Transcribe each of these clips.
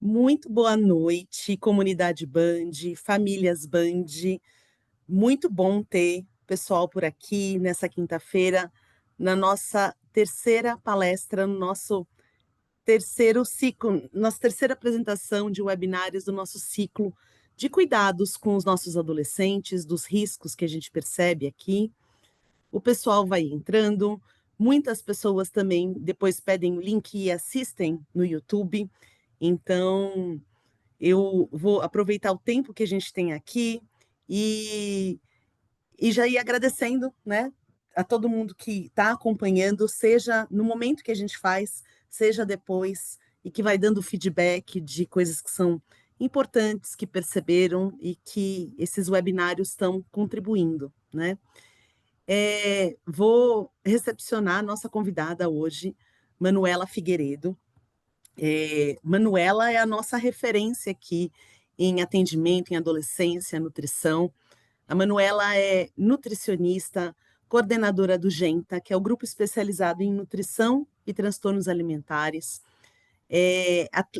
Muito boa noite, comunidade Band, famílias Band. Muito bom ter pessoal por aqui nessa quinta-feira, na nossa terceira palestra, no nosso terceiro ciclo, nossa terceira apresentação de webinários do nosso ciclo de cuidados com os nossos adolescentes, dos riscos que a gente percebe aqui. O pessoal vai entrando, muitas pessoas também depois pedem o link e assistem no YouTube. Então, eu vou aproveitar o tempo que a gente tem aqui e, e já ir agradecendo, né, a todo mundo que está acompanhando, seja no momento que a gente faz, seja depois, e que vai dando feedback de coisas que são importantes, que perceberam e que esses webinários estão contribuindo, né? Vou recepcionar a nossa convidada hoje, Manuela Figueiredo. Manuela é a nossa referência aqui em atendimento em adolescência, nutrição. A Manuela é nutricionista, coordenadora do GENTA, que é o grupo especializado em nutrição e transtornos alimentares.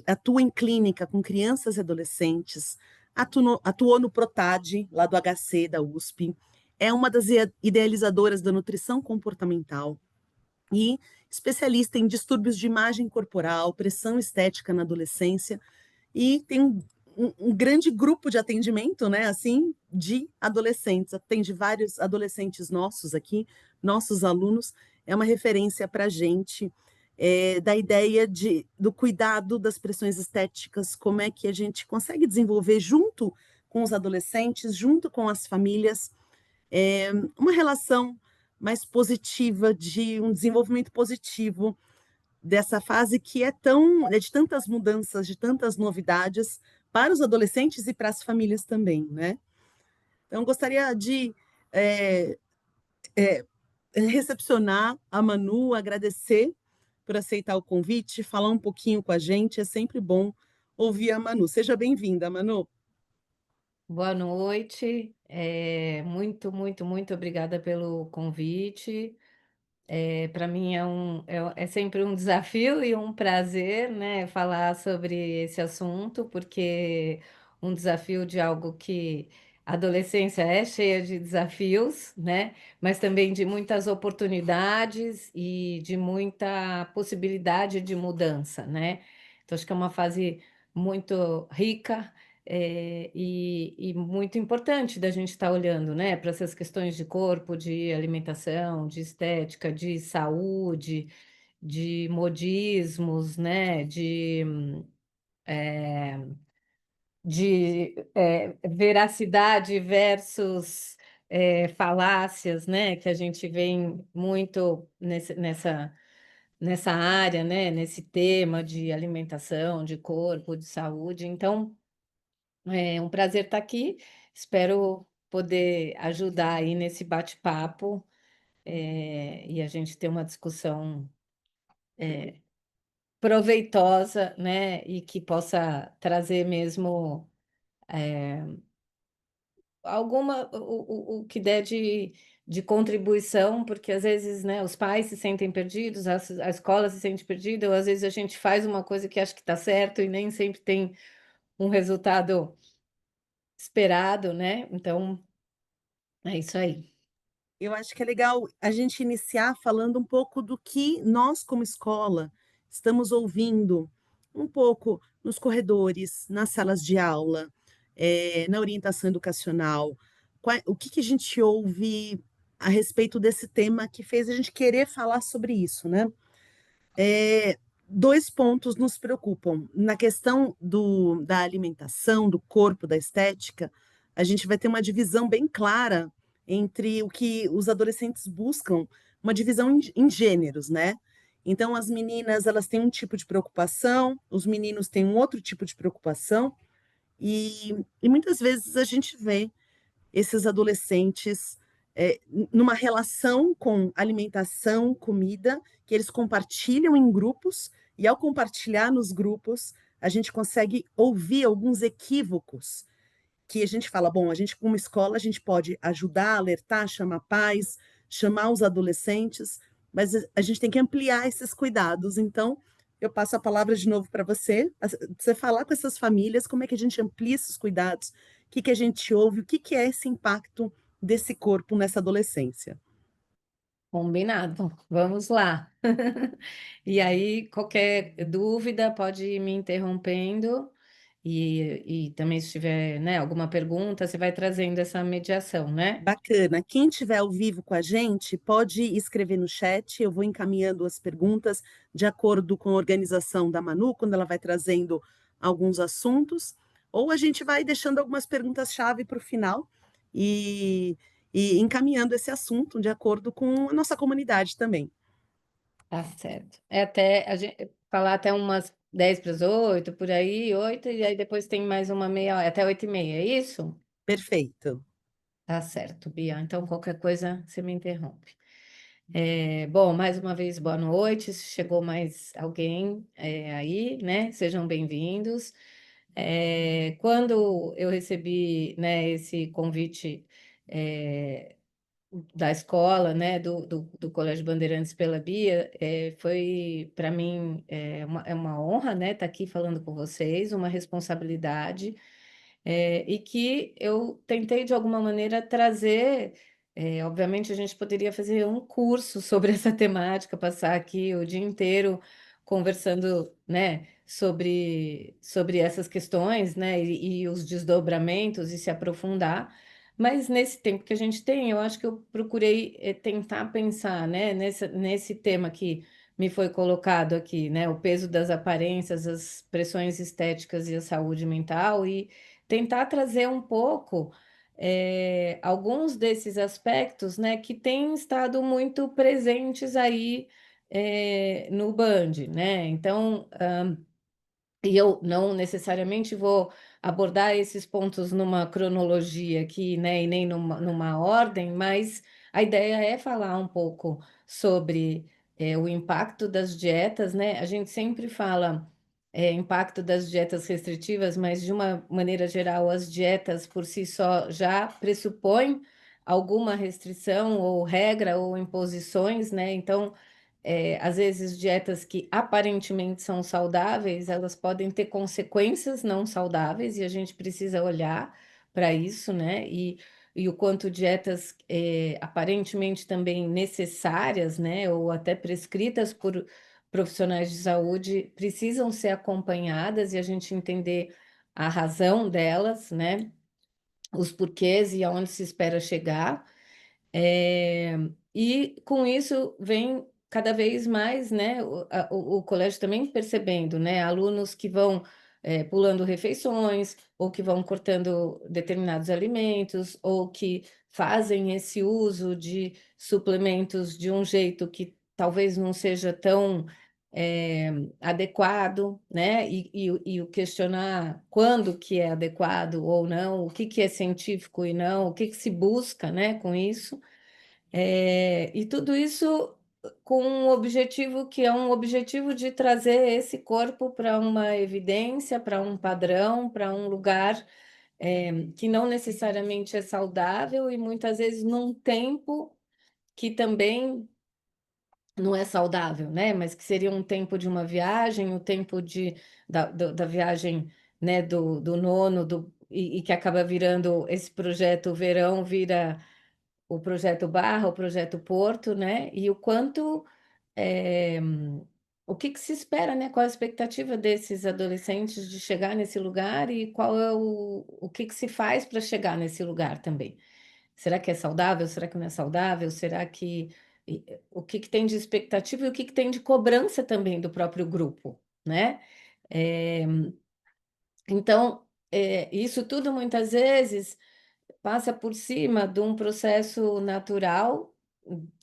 Atua em clínica com crianças e adolescentes, atuou no PROTAD, lá do HC, da USP. É uma das idealizadoras da nutrição comportamental e especialista em distúrbios de imagem corporal, pressão estética na adolescência, e tem um grande grupo de atendimento, né, assim, de adolescentes. Atende vários adolescentes nossos aqui, nossos alunos. É uma referência para a gente, da ideia do cuidado das pressões estéticas, como é que a gente consegue desenvolver junto com os adolescentes, junto com as famílias, uma relação mais positiva, de um desenvolvimento positivo dessa fase que é de tantas mudanças, de tantas novidades para os adolescentes e para as famílias também, né? Então, gostaria de é, é, recepcionar a Manu, agradecer por aceitar o convite, falar um pouquinho com a gente. É sempre bom ouvir a Manu. Seja bem-vinda, Manu. Boa noite, muito, muito, muito obrigada pelo convite. Para mim é sempre um desafio e um prazer, né, falar sobre esse assunto, porque um desafio de algo que a adolescência é cheia de desafios, né, mas também de muitas oportunidades e de muita possibilidade de mudança, né. Então acho que é uma fase muito rica, e muito importante da gente estar olhando, né, para essas questões de corpo, de alimentação, de estética, de saúde, de modismos, né, veracidade versus, falácias, né, que a gente vem muito nessa área, né, nesse tema de alimentação, de corpo, de saúde. Então, é um prazer estar aqui, espero poder ajudar aí nesse bate-papo, e a gente ter uma discussão proveitosa, né, e que possa trazer mesmo alguma o que der de contribuição, porque às vezes, né, os pais se sentem perdidos, a escola se sente perdida, ou às vezes a gente faz uma coisa que acha que está certo e nem sempre tem um resultado esperado, né, então é isso aí. Eu acho que é legal a gente iniciar falando um pouco do que nós, como escola, estamos ouvindo um pouco nos corredores, nas salas de aula, na orientação educacional. O que que a gente ouve a respeito desse tema que fez a gente querer falar sobre isso, né? Dois pontos nos preocupam. Na questão da alimentação, do corpo, da estética, a gente vai ter uma divisão bem clara entre o que os adolescentes buscam, uma divisão em gêneros, né? Então, as meninas, elas têm um tipo de preocupação, os meninos têm um outro tipo de preocupação, e muitas vezes a gente vê esses adolescentes numa relação com alimentação, comida, que eles compartilham em grupos, e ao compartilhar nos grupos, a gente consegue ouvir alguns equívocos que a gente fala, bom, a gente como escola, a gente pode ajudar, alertar, chamar pais, chamar os adolescentes, mas a gente tem que ampliar esses cuidados. Então, eu passo a palavra de novo para você, você falar com essas famílias como é que a gente amplia esses cuidados, o que que a gente ouve, o que que é esse impacto desse corpo nessa adolescência. Combinado, vamos lá. E aí, qualquer dúvida pode ir me interrompendo e também se tiver, né, alguma pergunta, você vai trazendo essa mediação, né? Bacana. Quem estiver ao vivo com a gente, pode escrever no chat, eu vou encaminhando as perguntas de acordo com a organização da Manu, quando ela vai trazendo alguns assuntos, ou a gente vai deixando algumas perguntas-chave para o final e, e encaminhando esse assunto de acordo com a nossa comunidade também. Tá certo. É até a gente falar até umas 10 para as 8, por aí, 8, e aí depois tem mais uma meia hora, até 8h30, é isso? Perfeito. Tá certo, Bia. Então, qualquer coisa, você me interrompe. Bom, mais uma vez, boa noite. Se chegou mais alguém aí, né? Sejam bem-vindos. Quando eu recebi, né, esse convite é, da escola, né, do Colégio Bandeirantes pela Bia, foi para mim é uma honra, né, estar aqui falando com vocês, uma responsabilidade e que eu tentei de alguma maneira trazer. Obviamente, a gente poderia fazer um curso sobre essa temática, passar aqui o dia inteiro conversando, né, sobre essas questões, né, e os desdobramentos e se aprofundar. Mas nesse tempo que a gente tem, eu acho que eu procurei tentar pensar, né, nesse tema que me foi colocado aqui, né, o peso das aparências, as pressões estéticas e a saúde mental, e tentar trazer um pouco alguns desses aspectos, né, que têm estado muito presentes aí no Band, né? Então, e eu não necessariamente vou abordar esses pontos numa cronologia aqui, né, e nem numa ordem, mas a ideia é falar um pouco sobre o impacto das dietas, né? A gente sempre fala impacto das dietas restritivas, mas de uma maneira geral, as dietas por si só já pressupõem alguma restrição ou regra ou imposições, né? Então, às vezes, dietas que aparentemente são saudáveis, elas podem ter consequências não saudáveis e a gente precisa olhar para isso, né? E o quanto dietas aparentemente também necessárias, né? Ou até prescritas por profissionais de saúde precisam ser acompanhadas e a gente entender a razão delas, né? Os porquês e aonde se espera chegar. É, e com isso vem cada vez mais, né, o colégio também percebendo, né, alunos que vão pulando refeições, ou que vão cortando determinados alimentos, ou que fazem esse uso de suplementos de um jeito que talvez não seja tão adequado, né, e o questionar quando que é adequado ou não, o que que é científico e não, o que que se busca, né, com isso. E tudo isso com um objetivo que é um objetivo de trazer esse corpo para uma evidência, para um padrão, para um lugar que não necessariamente é saudável e muitas vezes num tempo que também não é saudável, né? Mas que seria um tempo de uma viagem, o tempo da viagem, né, do nono, e que acaba virando esse projeto verão, vira o projeto Barra, o projeto Porto, né? E o quanto, é, o que que se espera, né? Qual a expectativa desses adolescentes de chegar nesse lugar e qual é o que que se faz para chegar nesse lugar também? Será que é saudável? Será que não é saudável? Será que o que que tem de expectativa e o que que tem de cobrança também do próprio grupo, né? É, então, isso tudo muitas vezes passa por cima de um processo natural,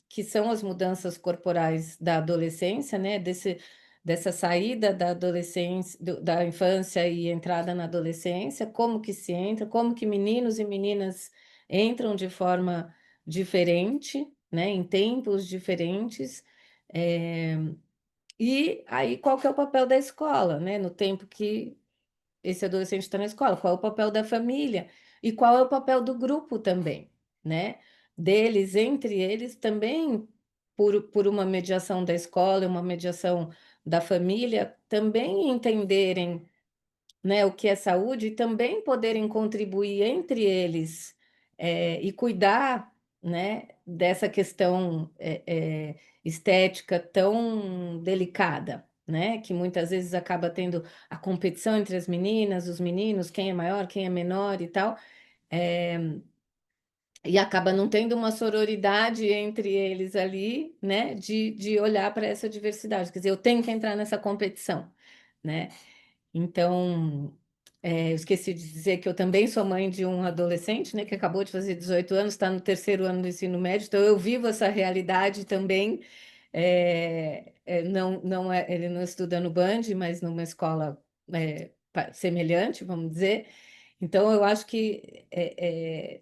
que são as mudanças corporais da adolescência, né? Dessa saída da adolescência, da infância e entrada na adolescência, como que se entra, como que meninos e meninas entram de forma diferente, né? Em tempos diferentes. eh, e aí, qual que é o papel da escola, né? No tempo que esse adolescente está na escola, qual é o papel da família e qual é o papel do grupo também, né? Deles, entre eles, também por uma mediação da escola, uma mediação da família também entenderem, né, o que é saúde e também poderem contribuir entre eles, e cuidar, né, dessa questão estética tão delicada, né, que muitas vezes acaba tendo a competição entre as meninas, os meninos, quem é maior, quem é menor e tal, e acaba não tendo uma sororidade entre eles ali, né, de olhar para essa diversidade. Quer dizer, eu tenho que entrar nessa competição, né? Então, eu esqueci de dizer que eu também sou mãe de um adolescente, né, que acabou de fazer 18 anos, está no terceiro ano do ensino médio, então eu vivo essa realidade também. Ele não estuda no Band, mas numa escola semelhante, vamos dizer. Então, eu acho que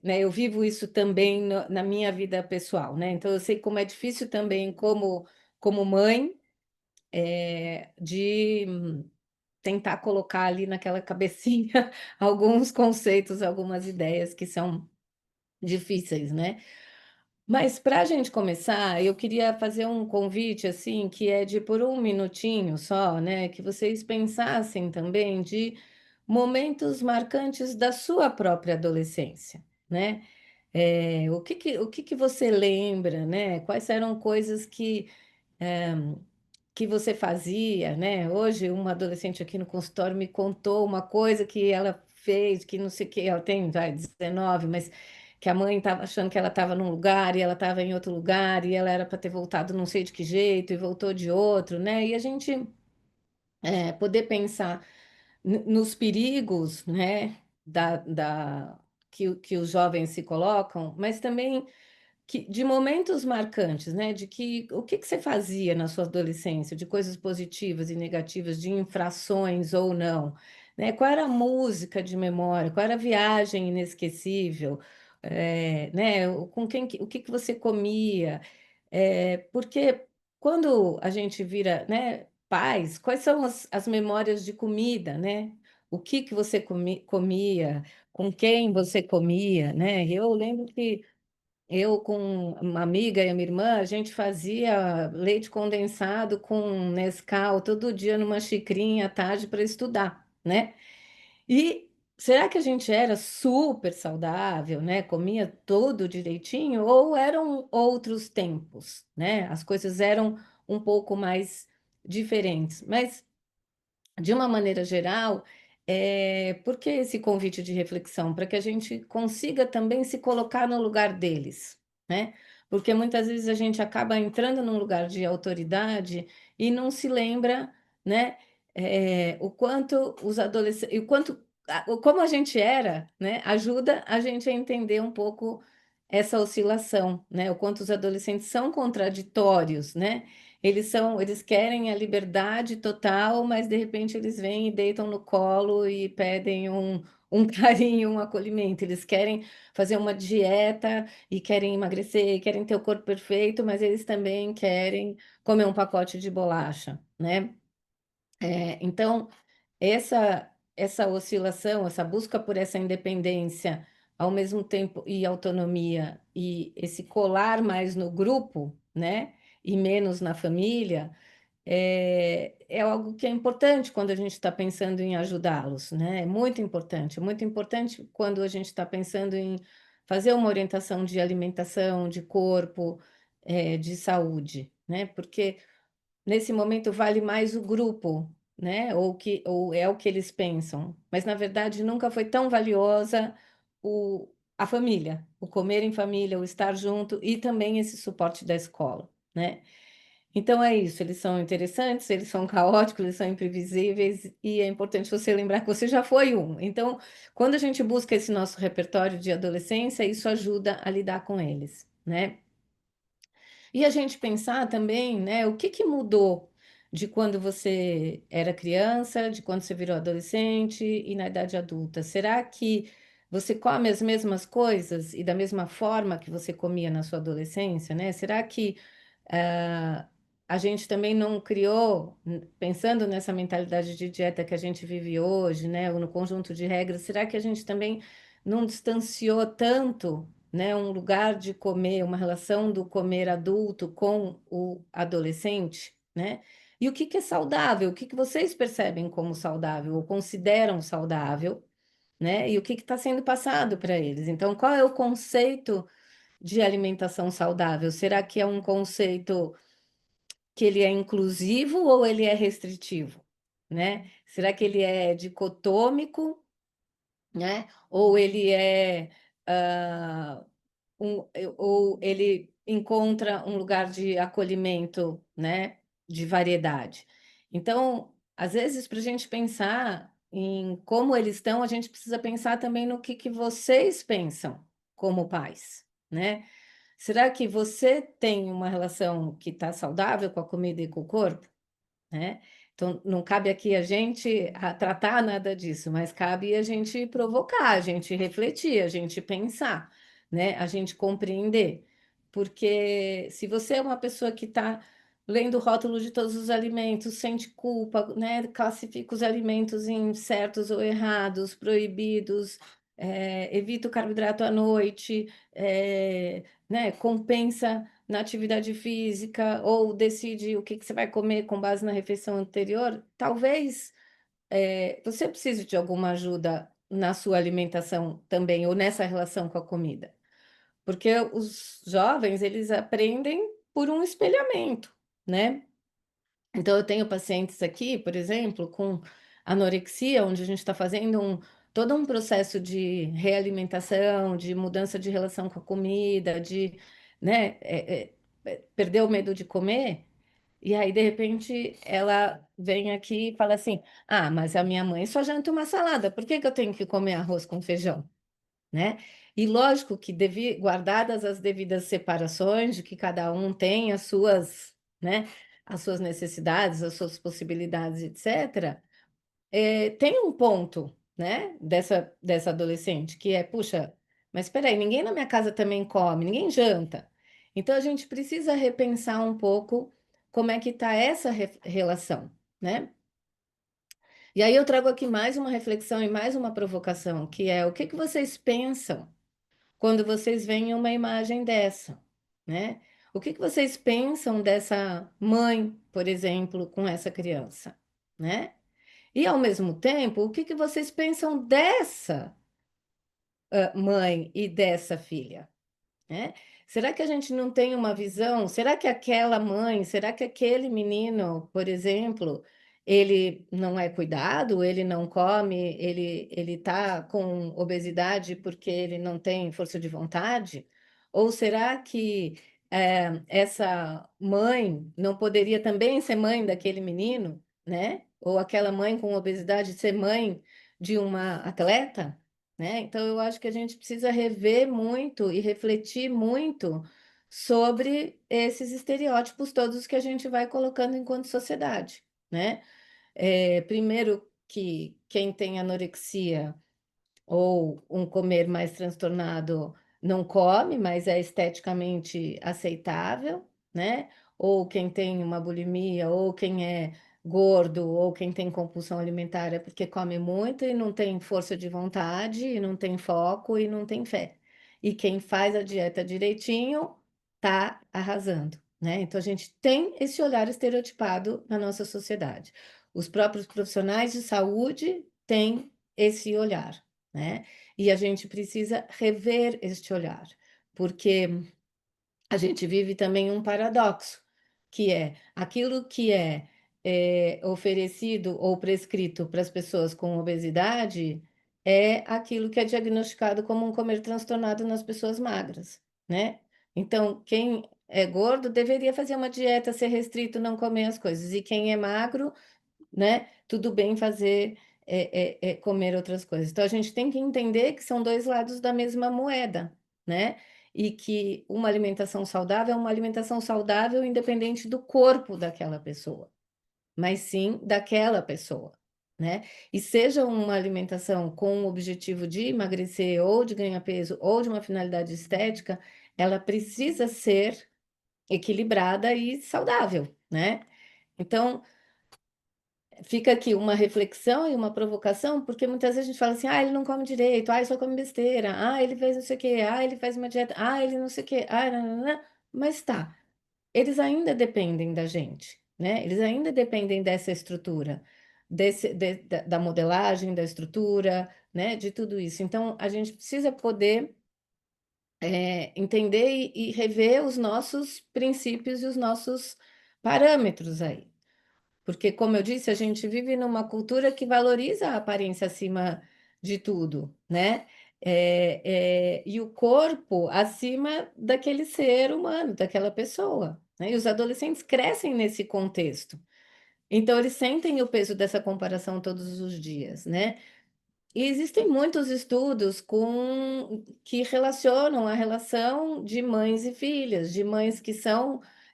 né, eu vivo isso também na minha vida pessoal, né? Então, eu sei como é difícil também, como mãe, de tentar colocar ali naquela cabecinha alguns conceitos, algumas ideias que são difíceis, né? Mas para a gente começar, eu queria fazer um convite assim, que é de por um minutinho só, né? Que vocês pensassem também de momentos marcantes da sua própria adolescência, né? O que que você lembra, né? Quais eram coisas eh, que você fazia, né? Hoje, uma adolescente aqui no consultório me contou uma coisa que ela fez, que não sei o que, ela tem, vai, 19, mas que a mãe estava achando que ela estava num lugar e ela estava em outro lugar e ela era para ter voltado não sei de que jeito e voltou de outro, né? E a gente poder pensar nos perigos, né, que os jovens se colocam, mas também de momentos marcantes, né? De que o que que você fazia na sua adolescência, de coisas positivas e negativas, de infrações ou não, né? Qual era a música de memória? Qual era a viagem inesquecível? Né? Com quem, o que que você comia? Porque quando a gente vira, né, pais, quais são as memórias de comida, né? O que que você comia? Com quem você comia, né? Eu lembro que eu com uma amiga e a minha irmã, a gente fazia leite condensado com Nescau todo dia numa xicrinha à tarde para estudar, né? E será que a gente era super saudável, né? Comia tudo direitinho ou eram outros tempos, né? As coisas eram um pouco mais diferentes. Mas de uma maneira geral, por que esse convite de reflexão? Para que a gente consiga também se colocar no lugar deles, né? Porque muitas vezes a gente acaba entrando num lugar de autoridade e não se lembra, né? O quanto os adolescentes, como a gente era, né? Ajuda a gente a entender um pouco essa oscilação, né? O quanto os adolescentes são contraditórios, né? Eles querem a liberdade total, mas de repente eles vêm e deitam no colo e pedem um carinho, um acolhimento. Eles querem fazer uma dieta e querem emagrecer, e querem ter o corpo perfeito, mas eles também querem comer um pacote de bolacha, né? Então, essa oscilação, essa busca por essa independência, ao mesmo tempo, e autonomia, e esse colar mais no grupo, né? E menos na família, é algo que é importante quando a gente está pensando em ajudá-los, né? É muito importante quando a gente está pensando em fazer uma orientação de alimentação, de corpo, de saúde, né? Porque nesse momento vale mais o grupo, né? Ou é o que eles pensam, mas na verdade nunca foi tão valiosa a família, o comer em família, o estar junto e também esse suporte da escola, né? Então é isso, eles são interessantes, eles são caóticos, eles são imprevisíveis, e é importante você lembrar que você já foi um. Então, quando a gente busca esse nosso repertório de adolescência, isso ajuda a lidar com eles, né? E a gente pensar também, né, o que que mudou de quando você era criança, de quando você virou adolescente e na idade adulta? Será que você come as mesmas coisas e da mesma forma que você comia na sua adolescência, né? Será que ah, a gente também não criou, pensando nessa mentalidade de dieta que a gente vive hoje, né, ou no conjunto de regras, será que a gente também não distanciou tanto, né, um lugar de comer, uma relação do comer adulto com o adolescente, né? E o que que é saudável? O que que vocês percebem como saudável ou consideram saudável, né? E o que está sendo passado para eles? Então, qual é o conceito de alimentação saudável? Será que é um conceito que ele é inclusivo ou ele é restritivo, né? Será que ele é dicotômico, né? Ou ele é ou ele encontra um lugar de acolhimento, né? De variedade. Então, às vezes, para a gente pensar em como eles estão, a gente precisa pensar também no que vocês pensam como pais, né? Será que você tem uma relação que está saudável com a comida e com o corpo? Né? Então, não cabe aqui a gente tratar nada disso, mas cabe a gente provocar, a gente refletir, a gente pensar, né? A gente compreender. Porque se você é uma pessoa que está lendo o rótulo de todos os alimentos, sente culpa, né? Classifica os alimentos em certos ou errados, proibidos, evita o carboidrato à noite, né? Compensa na atividade física ou decide o que que você vai comer com base na refeição anterior, talvez você precise de alguma ajuda na sua alimentação também ou nessa relação com a comida, porque os jovens eles aprendem por um espelhamento, né? Então eu tenho pacientes aqui, por exemplo, com anorexia, onde a gente está fazendo todo um processo de realimentação, de mudança de relação com a comida, de, né, perder o medo de comer. E aí, de repente, ela vem aqui e fala assim: Ah, mas a minha mãe só janta uma salada, por que que eu tenho que comer arroz com feijão? Né? E lógico que, guardadas as devidas separações, de que cada um tem as suas, né, as suas necessidades, as suas possibilidades, etc., tem um ponto, né, dessa adolescente, que é: puxa, mas espera aí, ninguém na minha casa também come, ninguém janta. Então, a gente precisa repensar um pouco como é que está essa relação, né? E aí eu trago aqui mais uma reflexão e mais uma provocação, que é: o que que vocês pensam quando vocês veem uma imagem dessa, né? O que que vocês pensam dessa mãe, por exemplo, com essa criança, né? E ao mesmo tempo, o que que vocês pensam dessa mãe e dessa filha? Né? Será que a gente não tem uma visão? Será que aquela mãe, será que aquele menino, por exemplo, ele não é cuidado, ele não come, ele está com obesidade porque ele não tem força de vontade? Ou será que essa mãe não poderia também ser mãe daquele menino, né? Ou aquela mãe com obesidade ser mãe de uma atleta? Né? Então, eu acho que a gente precisa rever muito e refletir muito sobre esses estereótipos todos que a gente vai colocando enquanto sociedade, né? Primeiro que quem tem anorexia ou um comer mais transtornado não come, mas é esteticamente aceitável, né? Ou quem tem uma bulimia, ou quem é gordo, ou quem tem compulsão alimentar é porque come muito e não tem força de vontade, e não tem foco e não tem fé. E quem faz a dieta direitinho tá arrasando, né? Então a gente tem esse olhar estereotipado na nossa sociedade. Os próprios profissionais de saúde têm esse olhar, né? E a gente precisa rever este olhar, porque a gente vive também um paradoxo, que é aquilo que é oferecido ou prescrito para as pessoas com obesidade é aquilo que é diagnosticado como um comer transtornado nas pessoas magras, né? Então, quem é gordo deveria fazer uma dieta, ser restrito, não comer as coisas, e quem é magro, né? Tudo bem fazer comer outras coisas. Então a gente tem que entender que são dois lados da mesma moeda, né? E que uma alimentação saudável é uma alimentação saudável independente do corpo daquela pessoa, mas sim daquela pessoa, né? E seja uma alimentação com o objetivo de emagrecer ou de ganhar peso ou de uma finalidade estética, ela precisa ser equilibrada e saudável, né? Então, fica aqui uma reflexão e uma provocação, porque muitas vezes a gente fala assim: ah, ele não come direito, ah, ele só come besteira, ah, ele fez não sei o quê, ah, ele faz uma dieta, ah, ele não sei o quê, ah, nananã. Mas tá, eles ainda dependem da gente, né? Eles ainda dependem dessa estrutura, da modelagem, da estrutura, né? De tudo isso. Então, a gente precisa poder entender e rever os nossos princípios e os nossos parâmetros aí. Porque, como eu disse, a gente vive numa cultura que valoriza a aparência acima de tudo, né? E o corpo acima daquele ser humano, daquela pessoa, né? E os adolescentes crescem nesse contexto. Então, eles sentem o peso dessa comparação todos os dias, né? E existem muitos estudos que relacionam a relação de mães e filhas, de mães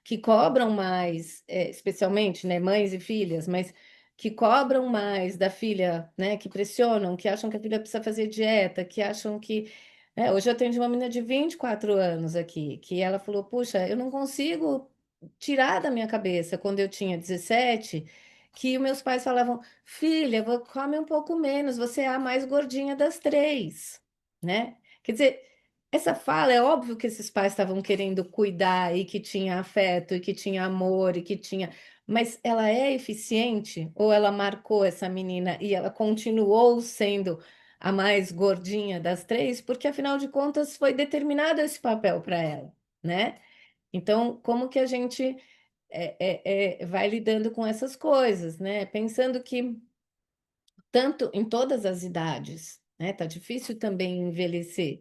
que cobram mais, especialmente, né, mães e filhas, mas que cobram mais da filha, né, que pressionam, que acham que a filha precisa fazer dieta, que acham que. Hoje eu atendi uma menina de 24 anos aqui, que ela falou: Puxa, eu não consigo tirar da minha cabeça, quando eu tinha 17, que os meus pais falavam. Filha, come um pouco menos, você é a mais gordinha das três, né? Quer dizer, essa fala, é óbvio que esses pais estavam querendo cuidar e que tinha afeto e que tinha amor e que tinha. Mas ela é eficiente ou ela marcou essa menina e ela continuou sendo a mais gordinha das três? Porque afinal de contas foi determinado esse papel para ela, né? Então, como que a gente vai lidando com essas coisas, né? Pensando que tanto em todas as idades, né? Tá difícil também envelhecer.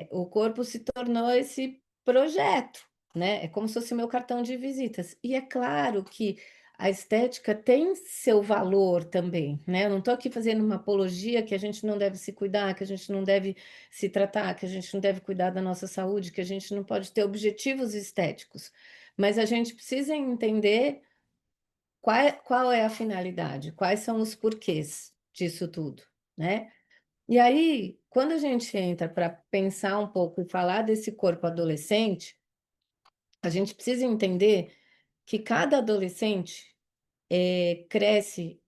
O corpo se tornou esse projeto, né? É como se fosse o meu cartão de visitas. E é claro que a estética tem seu valor também, né? Eu não estou aqui fazendo uma apologia que a gente não deve se cuidar, que a gente não deve se tratar, que a gente não deve cuidar da nossa saúde, que a gente não pode ter objetivos estéticos. Mas a gente precisa entender qual é a finalidade, quais são os porquês disso tudo, né? E aí, quando a gente entra para pensar um pouco e falar desse corpo adolescente, a gente precisa entender que cada adolescente cresce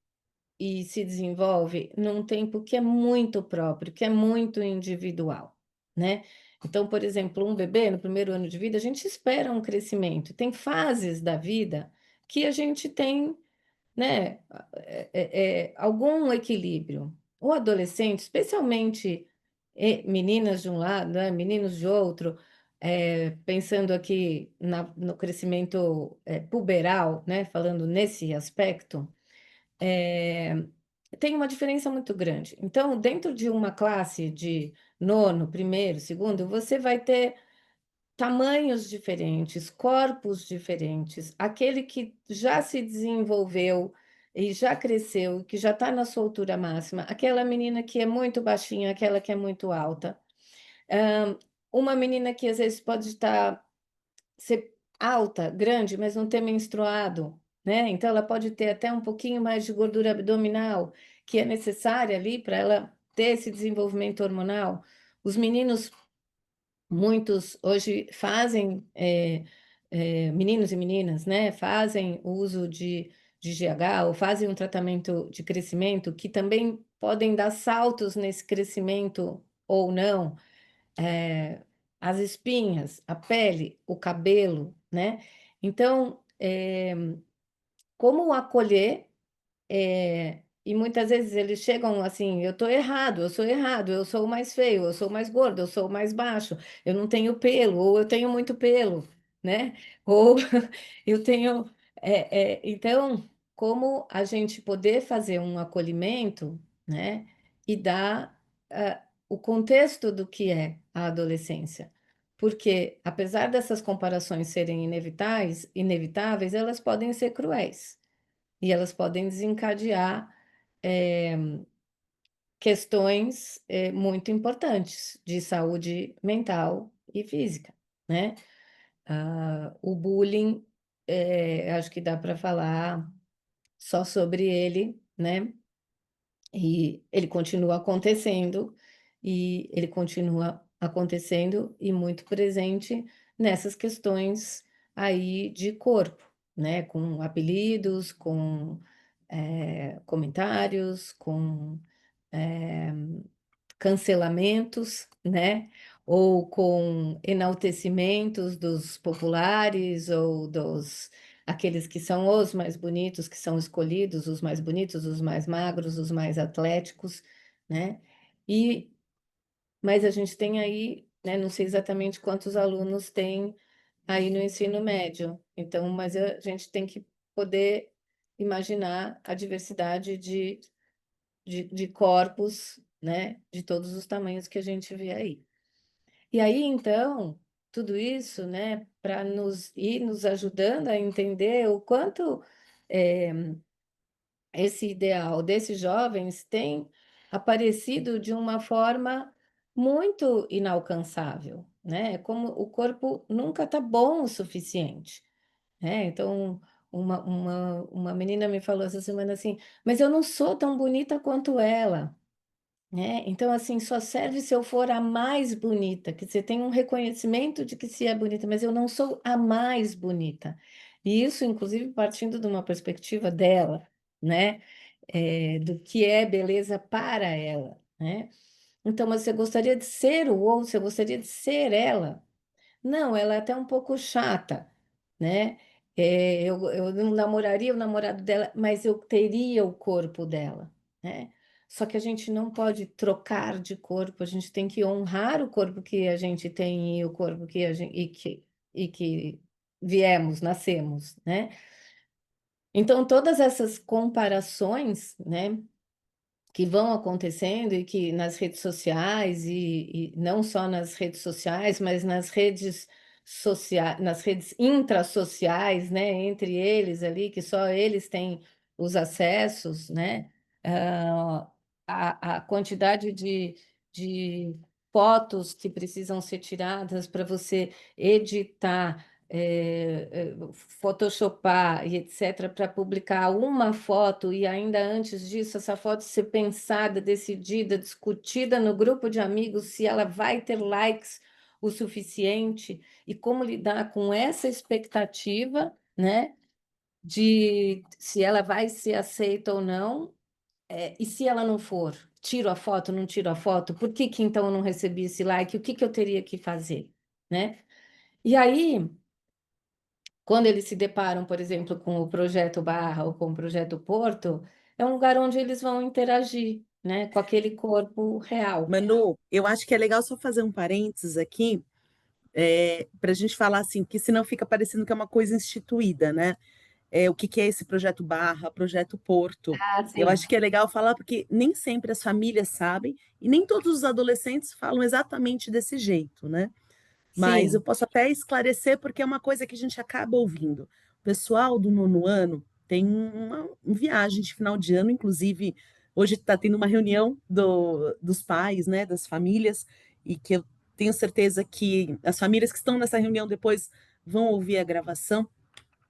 e se desenvolve num tempo que é muito próprio, que é muito individual, né? Então, por exemplo, um bebê no primeiro ano de vida, a gente espera um crescimento. Tem fases da vida que a gente tem, né, algum equilíbrio. O adolescente, especialmente meninas de um lado, né, meninos de outro, pensando aqui no crescimento puberal, né, falando nesse aspecto, é, tem uma diferença muito grande. Então, dentro de uma classe de nono, primeiro, segundo, você vai ter tamanhos diferentes, corpos diferentes. Aquele que já se desenvolveu e já cresceu, que já está na sua altura máxima, aquela menina que é muito baixinha, aquela que é muito alta. Ahn, uma menina que às vezes pode ser alta, grande, mas não ter menstruado, né? Então ela pode ter até um pouquinho mais de gordura abdominal, que é necessária ali para ela ter esse desenvolvimento hormonal. Os meninos muitos hoje fazem, meninos e meninas, né, fazem uso de GH ou fazem um tratamento de crescimento que também podem dar saltos nesse crescimento ou não. É, as espinhas, a pele, o cabelo, né? Então, como acolher e muitas vezes eles chegam assim, eu estou errado, eu sou errado, eu sou o mais feio, eu sou o mais gordo, eu sou o mais baixo, eu não tenho pelo, ou eu tenho muito pelo, né? Ou eu tenho. Então, como a gente poder fazer um acolhimento, né? E dar o contexto do que é a adolescência. Porque, apesar dessas comparações serem inevitáveis, elas podem ser cruéis. E elas podem desencadear questões muito importantes de saúde mental e física, né? O bullying, acho que dá para falar só sobre ele, né? E ele continua acontecendo, e ele continua acontecendo e muito presente nessas questões aí de corpo, né? Com apelidos, com comentários, com eh, cancelamentos, né? Ou com enaltecimentos dos populares ou dos aqueles que são os mais bonitos, que são escolhidos, os mais bonitos, os mais magros, os mais atléticos, né? E, mas a gente tem aí, né, não sei exatamente quantos alunos tem aí no ensino médio, então, mas a gente tem que poder imaginar a diversidade de corpos, né, de todos os tamanhos que a gente vê aí. E aí, então, tudo isso, né, para nos ir nos ajudando a entender o quanto esse ideal desses jovens tem aparecido de uma forma muito inalcançável, né? Como o corpo nunca está bom o suficiente, né? Então, uma menina me falou essa semana assim, mas eu não sou tão bonita quanto ela, né? Então, assim, só serve se eu for a mais bonita, que você tem um reconhecimento de que se é bonita, mas eu não sou a mais bonita. E isso, inclusive, partindo de uma perspectiva dela, né? Do que é beleza para ela, né? Então, mas você gostaria de ser o outro, você gostaria de ser ela? Não, ela é até um pouco chata, né? Eu não namoraria o namorado dela, mas eu teria o corpo dela, né? Só que a gente não pode trocar de corpo, a gente tem que honrar o corpo que a gente tem e o corpo que a gente, e que viemos, nascemos, né? Então, todas essas comparações, né, que vão acontecendo e que nas redes sociais e não só nas redes sociais, mas nas redes sociais, nas redes intrasociais, né, entre eles ali, que só eles têm os acessos, né, ah, a quantidade de fotos que precisam ser tiradas para você editar, photoshopar e etc., para publicar uma foto e ainda antes disso, essa foto ser pensada, decidida, discutida no grupo de amigos, se ela vai ter likes o suficiente e como lidar com essa expectativa, né, de se ela vai ser aceita ou não, e se ela não for, tiro a foto, não tiro a foto, por que que então eu não recebi esse like? O que que eu teria que fazer, né? E aí quando eles se deparam, por exemplo, com o projeto Barra ou com o projeto Porto, é um lugar onde eles vão interagir, né, com aquele corpo real. Manu, eu acho que é legal só fazer um parênteses aqui, para a gente falar assim, que senão fica parecendo que é uma coisa instituída, né? O que que é esse projeto Barra, projeto Porto? Ah, Eu sim. acho que é legal falar porque nem sempre as famílias sabem e nem todos os adolescentes falam exatamente desse jeito, né? Mas eu Sim, posso até esclarecer porque é uma coisa que a gente acaba ouvindo. O pessoal do nono ano tem uma viagem de final de ano, inclusive hoje está tendo uma reunião dos pais, né, das famílias, e que eu tenho certeza que as famílias que estão nessa reunião depois vão ouvir a gravação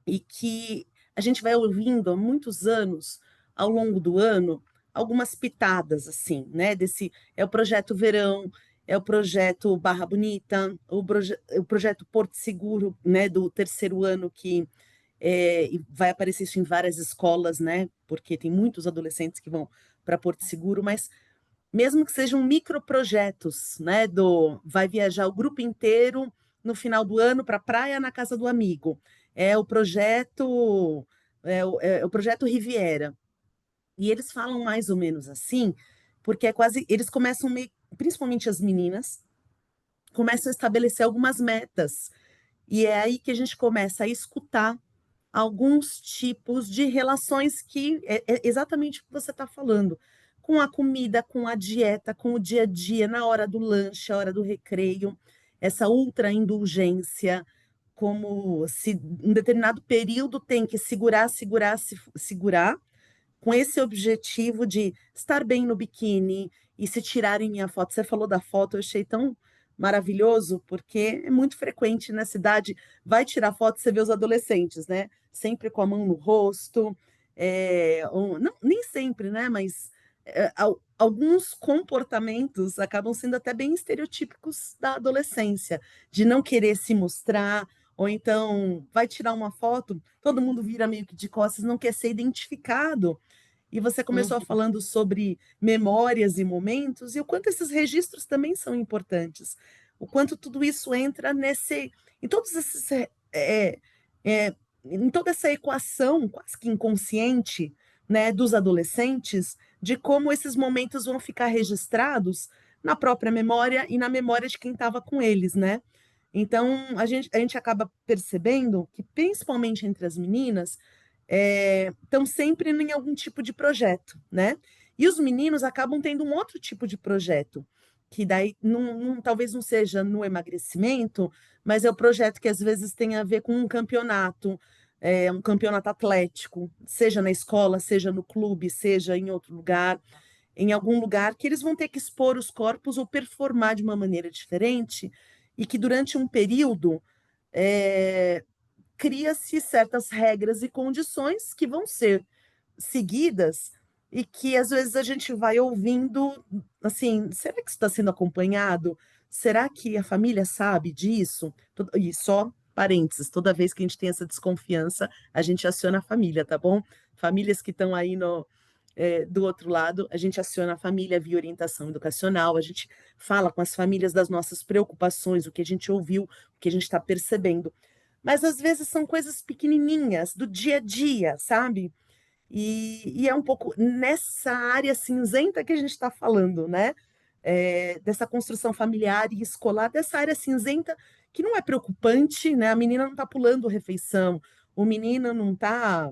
e que a gente vai ouvindo há muitos anos, ao longo do ano, algumas pitadas assim, né? Desse é o projeto Verão, é o projeto Barra Bonita, o projeto Porto Seguro, né? Do terceiro ano que e vai aparecer isso em várias escolas, né? Porque tem muitos adolescentes que vão para Porto Seguro, mas mesmo que sejam microprojetos, né? Do vai viajar o grupo inteiro no final do ano para a praia na casa do amigo. É o projeto é o projeto Riviera. E eles falam mais ou menos assim, porque é quase eles começam meio, principalmente as meninas, começam a estabelecer algumas metas. E é aí que a gente começa a escutar alguns tipos de relações que é exatamente o que você está falando, com a comida, com a dieta, com o dia a dia, na hora do lanche, a hora do recreio, essa ultra indulgência, como se em determinado período tem que segurar, segurar, segurar, com esse objetivo de estar bem no biquíni e se tirarem minha foto. Você falou da foto, eu achei tão maravilhoso, porque é muito frequente na cidade, vai tirar foto, você vê os adolescentes, né? Sempre com a mão no rosto, não, nem sempre, né? Mas alguns comportamentos acabam sendo até bem estereotípicos da adolescência, de não querer se mostrar, ou então vai tirar uma foto, todo mundo vira meio que de costas, não quer ser identificado. E você começou uhum, falando sobre memórias e momentos, e o quanto esses registros também são importantes. O quanto tudo isso entra nesse. Em todos esses em toda essa equação quase que inconsciente, né, dos adolescentes, de como esses momentos vão ficar registrados na própria memória e na memória de quem estava com eles, né. Então a gente acaba percebendo que, principalmente entre as meninas, estão sempre em algum tipo de projeto, né. E os meninos acabam tendo um outro tipo de projeto, que daí talvez não seja no emagrecimento, mas é o projeto que às vezes tem a ver com um campeonato atlético, seja na escola, seja no clube, seja em outro lugar, em algum lugar que eles vão ter que expor os corpos ou performar de uma maneira diferente, e que durante um período, eh, cria-se certas regras e condições que vão ser seguidas e que às vezes a gente vai ouvindo, assim: "Será que isso está sendo acompanhado? Será que a família sabe disso?" E só parênteses, toda vez que a gente tem essa desconfiança, a gente aciona a família, tá bom? Famílias que estão aí do outro lado, a gente aciona a família via orientação educacional, a gente fala com as famílias das nossas preocupações, o que a gente ouviu, o que a gente está percebendo. Mas às vezes são coisas pequenininhas, do dia a dia, sabe? E é um pouco nessa área cinzenta que a gente está falando, né, dessa construção familiar e escolar, dessa área cinzenta que não é preocupante, né, a menina não está pulando refeição, o menino não está,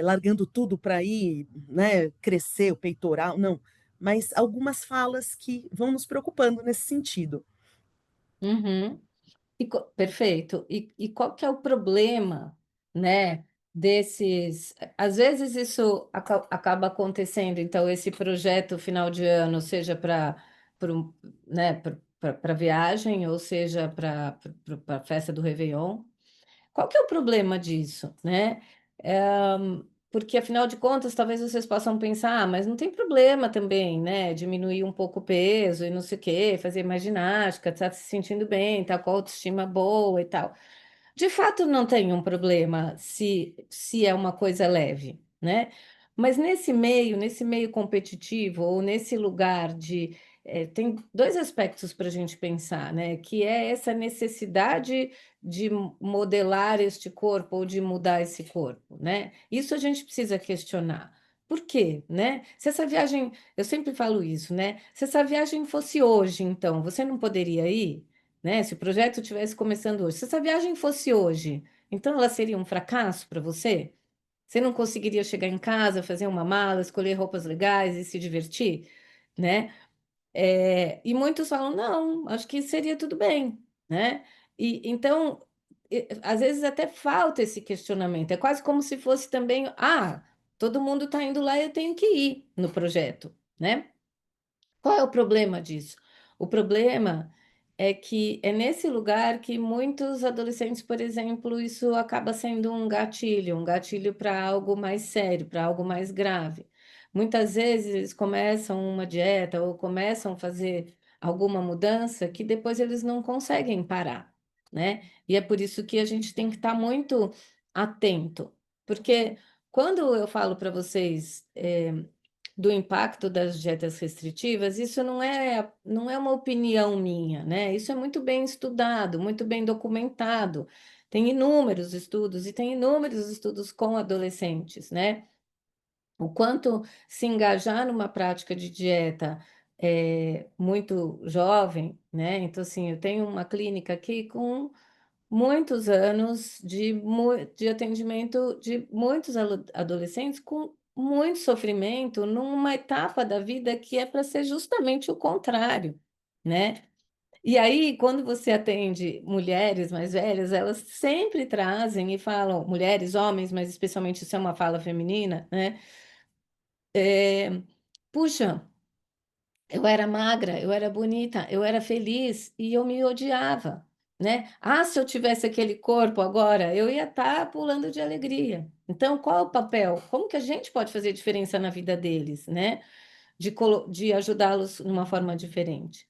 largando tudo para ir, né, crescer o peitoral, não, mas algumas falas que vão nos preocupando nesse sentido. Uhum. Perfeito. E qual que é o problema, né, desses às vezes isso acaba acontecendo, então esse projeto final de ano, seja para um, né, para viagem, ou seja para a festa do Réveillon. Qual que é o problema disso, né? Porque afinal de contas, talvez vocês possam pensar, ah, mas não tem problema também, né? Diminuir um pouco o peso e não sei o quê, fazer mais ginástica, tá se sentindo bem, tá com a autoestima boa e tal. De fato, não tem um problema se é uma coisa leve, né? Mas nesse meio competitivo, ou nesse lugar de. Tem dois aspectos para a gente pensar, né? Que é essa necessidade de modelar este corpo ou de mudar esse corpo, né? Isso a gente precisa questionar. Por quê, né? Se essa viagem, eu sempre falo isso, né? Se essa viagem fosse hoje, então, você não poderia ir? Né? Se o projeto estivesse começando hoje, se essa viagem fosse hoje, então ela seria um fracasso para você? Você não conseguiria chegar em casa, fazer uma mala, escolher roupas legais e se divertir, né? E muitos falam, não, acho que seria tudo bem, né? E então, às vezes até falta esse questionamento. É quase como se fosse também, ah, todo mundo está indo lá e eu tenho que ir no projeto, né? Qual é o problema disso? O problema é que é nesse lugar que muitos adolescentes, por exemplo, isso acaba sendo um gatilho para algo mais sério, para algo mais grave. Muitas vezes eles começam uma dieta ou começam a fazer alguma mudança que depois eles não conseguem parar, né? E é por isso que a gente tem que estar muito atento, porque quando eu falo para vocês, do impacto das dietas restritivas, isso não é uma opinião minha, né? Isso é muito bem estudado, muito bem documentado. Tem inúmeros estudos e tem inúmeros estudos com adolescentes, né? O quanto se engajar numa prática de dieta muito jovem, né? Então, assim, eu tenho uma clínica aqui com muitos anos de atendimento de muitos adolescentes com muito sofrimento numa etapa da vida que é para ser justamente o contrário, né? E aí, quando você atende mulheres mais velhas, elas sempre trazem e falam, mulheres, homens, mas especialmente isso é uma fala feminina, né? Puxa, eu era magra, eu era bonita, eu era feliz e eu me odiava, né? Ah, se eu tivesse aquele corpo agora, eu ia estar pulando de alegria. Então, qual é o papel? Como que a gente pode fazer diferença na vida deles, né? De ajudá-los de uma forma diferente.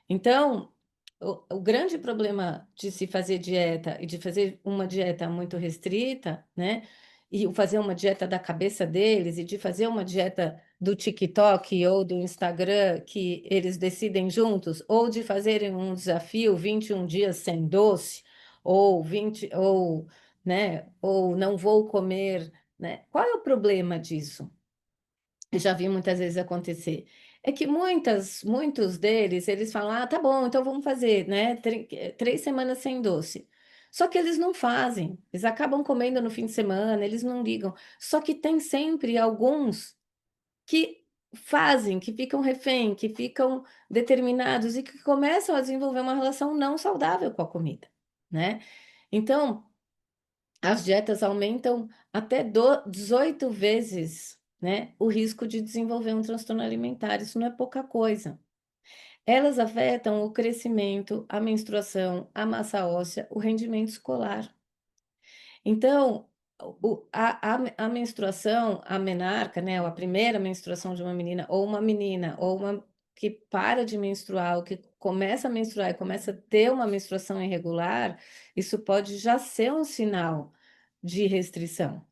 Então, o grande problema de se fazer dieta e de fazer uma dieta muito restrita, né? E fazer uma dieta da cabeça deles e de fazer uma dieta do TikTok ou do Instagram que eles decidem juntos, ou de fazerem um desafio 21 dias sem doce, ou 20, ou não vou comer, né? Qual é o problema disso? Eu já vi muitas vezes acontecer. É que muitos deles, eles falam, ah, tá bom, então vamos fazer, né? 3 semanas sem doce. Só que eles não fazem, eles acabam comendo no fim de semana, eles não ligam. Só que tem sempre alguns que fazem, que ficam refém, que ficam determinados e que começam a desenvolver uma relação não saudável com a comida, né? Então, as dietas aumentam até 18 vezes, né, o risco de desenvolver um transtorno alimentar. Isso não é pouca coisa. Elas afetam o crescimento, a menstruação, a massa óssea, o rendimento escolar. Então, a menstruação, a menarca, né, ou a primeira menstruação de uma menina, ou uma que para de menstruar, ou que começa a menstruar e começa a ter uma menstruação irregular, isso pode já ser um sinal de restrição.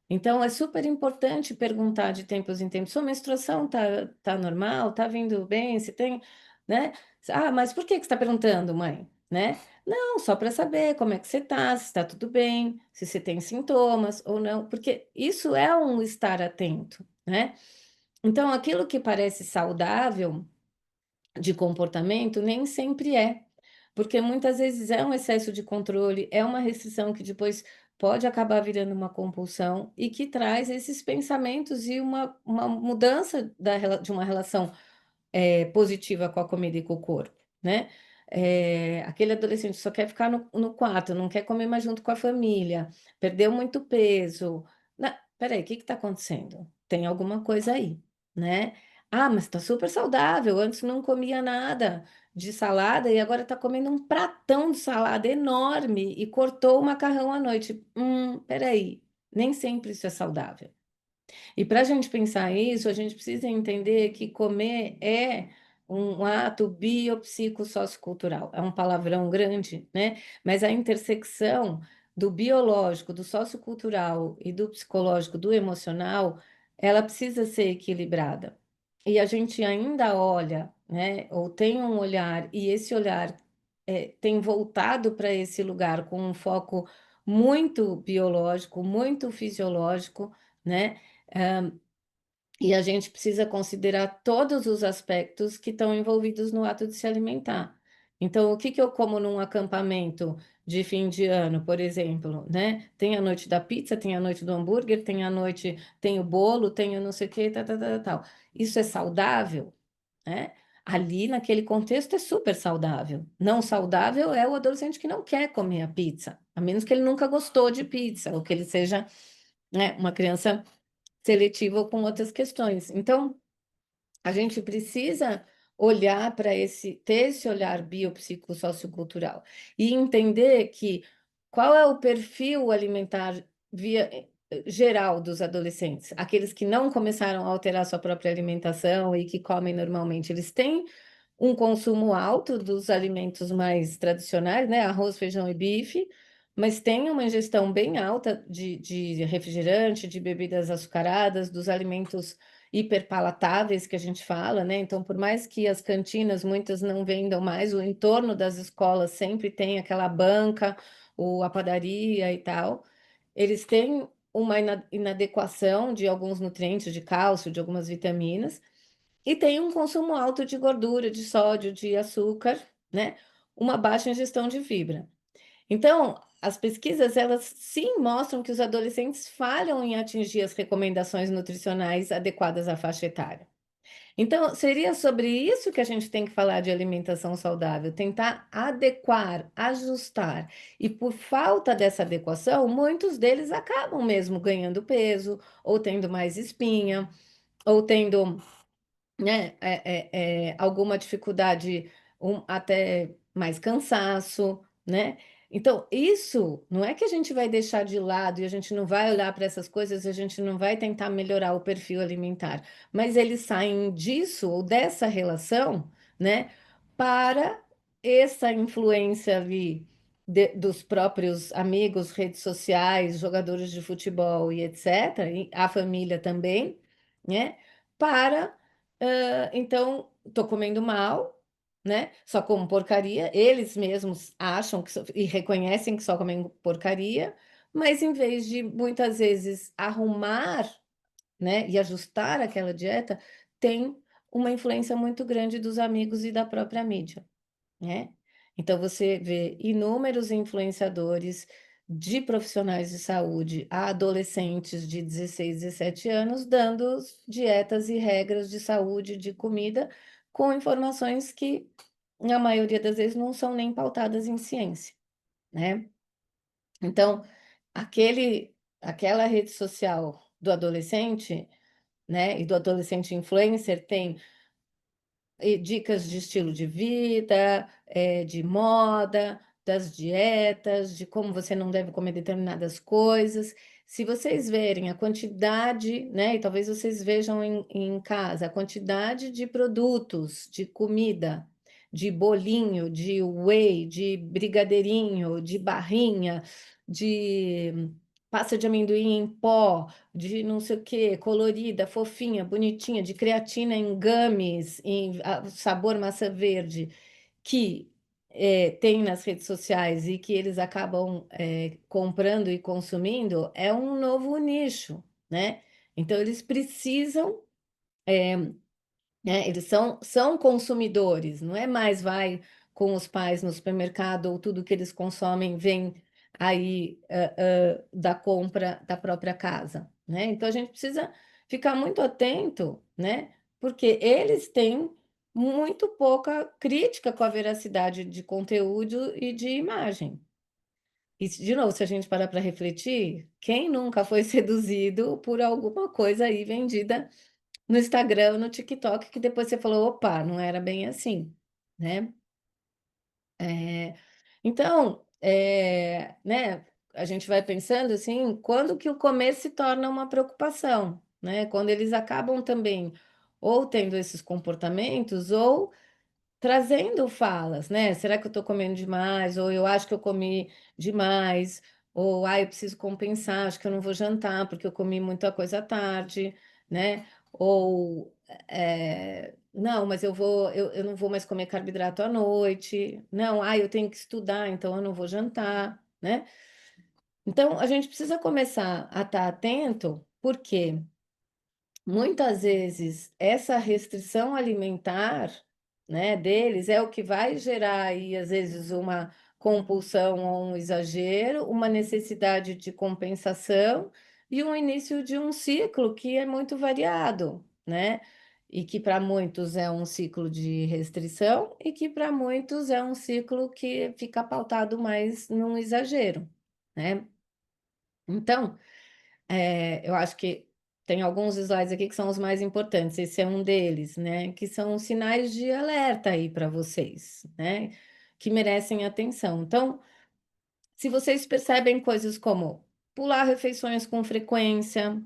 Então, é super importante perguntar de tempos em tempos: sua menstruação tá normal? Tá vindo bem? Se tem, né? Ah, mas por que que você está perguntando, mãe? Né? Não, só para saber como é que você está, se está tudo bem, se você tem sintomas ou não, porque isso é um estar atento, né? Então, aquilo que parece saudável de comportamento nem sempre é, porque muitas vezes é um excesso de controle, é uma restrição que depois pode acabar virando uma compulsão e que traz esses pensamentos e uma mudança de uma relação positiva com a comida e com o corpo, né? Aquele adolescente só quer ficar no quarto, não quer comer mais junto com a família, perdeu muito peso. Peraí, o que está acontecendo? Tem alguma coisa aí, né? Ah, mas está super saudável, antes não comia nada de salada e agora está comendo um pratão de salada enorme e cortou o macarrão à noite. Peraí, nem sempre isso é saudável. E para a gente pensar isso, a gente precisa entender que comer é um ato biopsicossociocultural. É um palavrão grande, né? Mas a intersecção do biológico, do sociocultural e do psicológico, do emocional, ela precisa ser equilibrada. E a gente ainda olha, né? Ou tem um olhar, e esse olhar tem voltado para esse lugar com um foco muito biológico, muito fisiológico, né? E a gente precisa considerar todos os aspectos que estão envolvidos no ato de se alimentar. Então, o que que eu como num acampamento de fim de ano, por exemplo, né? Tem a noite da pizza, tem a noite do hambúrguer, tem a noite, tem o bolo, tem o não sei o quê, tal. Isso é saudável, né? Ali, naquele contexto, é super saudável. Não saudável é o adolescente que não quer comer a pizza, a menos que ele nunca gostou de pizza, ou que ele seja, né, uma criança seletiva ou com outras questões. Então, a gente precisa olhar para ter esse olhar biopsicossociocultural e entender que qual é o perfil alimentar geral dos adolescentes, aqueles que não começaram a alterar sua própria alimentação e que comem normalmente, eles têm um consumo alto dos alimentos mais tradicionais, né? Arroz, feijão e bife, mas tem uma ingestão bem alta de refrigerante, de bebidas açucaradas, dos alimentos hiperpalatáveis que a gente fala, né? Então, por mais que as cantinas muitas não vendam mais, o entorno das escolas sempre tem aquela banca, ou a padaria e tal, eles têm uma inadequação de alguns nutrientes, de cálcio, de algumas vitaminas, e tem um consumo alto de gordura, de sódio, de açúcar, né? Uma baixa ingestão de fibra. Então, as pesquisas, elas sim mostram que os adolescentes falham em atingir as recomendações nutricionais adequadas à faixa etária. Então, seria sobre isso que a gente tem que falar de alimentação saudável, tentar adequar, ajustar. E por falta dessa adequação, muitos deles acabam mesmo ganhando peso, ou tendo mais espinha, ou tendo, né, alguma dificuldade, até mais cansaço, né? Então, isso não é que a gente vai deixar de lado e a gente não vai olhar para essas coisas, a gente não vai tentar melhorar o perfil alimentar, mas eles saem disso ou dessa relação, né, para essa influência ali dos próprios amigos, redes sociais, jogadores de futebol e etc., e a família também, né, para então, estou comendo mal, né? Só comem porcaria, eles mesmos acham que e reconhecem que só comem porcaria, mas em vez de muitas vezes arrumar, né, e ajustar aquela dieta, tem uma influência muito grande dos amigos e da própria mídia, né? Então você vê inúmeros influenciadores de profissionais de saúde a adolescentes de 16, 17 anos dando dietas e regras de saúde, de comida, com informações que, na maioria das vezes, não são nem pautadas em ciência, né? Então, aquela rede social do adolescente, né, e do adolescente influencer tem e dicas de estilo de vida, de moda, das dietas, de como você não deve comer determinadas coisas. Se vocês verem a quantidade, né, e talvez vocês vejam em casa, a quantidade de produtos, de comida, de bolinho, de whey, de brigadeirinho, de barrinha, de pasta de amendoim em pó, de não sei o quê, colorida, fofinha, bonitinha, de creatina em gummies, em sabor maçã verde, que tem nas redes sociais e que eles acabam comprando e consumindo, é um novo nicho, né? Então, eles precisam, né? Eles são consumidores, não é mais vai com os pais no supermercado ou tudo que eles consomem vem aí da compra da própria casa, né? Então a gente precisa ficar muito atento, né? Porque eles têm muito pouca crítica com a veracidade de conteúdo e de imagem. E, de novo, se a gente parar para refletir, quem nunca foi seduzido por alguma coisa aí vendida no Instagram, no TikTok, que depois você falou: "Opa, não era bem assim", né. Eh, então, né, a gente vai pensando, assim, quando que o comer se torna uma preocupação, né, quando eles acabam também ou tendo esses comportamentos ou trazendo falas, né, "Será que eu estou comendo demais?" Ou "Eu acho que eu comi demais", ou "Ai, eu preciso compensar, acho que eu não vou jantar, porque eu comi muita coisa à tarde", né. Ou, "Não, mas eu não vou mais comer carboidrato à noite", "Não, ai, eu tenho que estudar, então eu não vou jantar", né. Então a gente precisa começar a estar atento, porque muitas vezes essa restrição alimentar, né, deles é o que vai gerar aí, às vezes, uma compulsão ou um exagero, uma necessidade de compensação e um início de um ciclo que é muito variado, né? E que para muitos é um ciclo de restrição e que para muitos é um ciclo que fica pautado mais num exagero, né? Então, eu acho que tem alguns slides aqui que são os mais importantes, esse é um deles, né, que são sinais de alerta aí para vocês, né, que merecem atenção. Então, se vocês percebem coisas como pular refeições com frequência,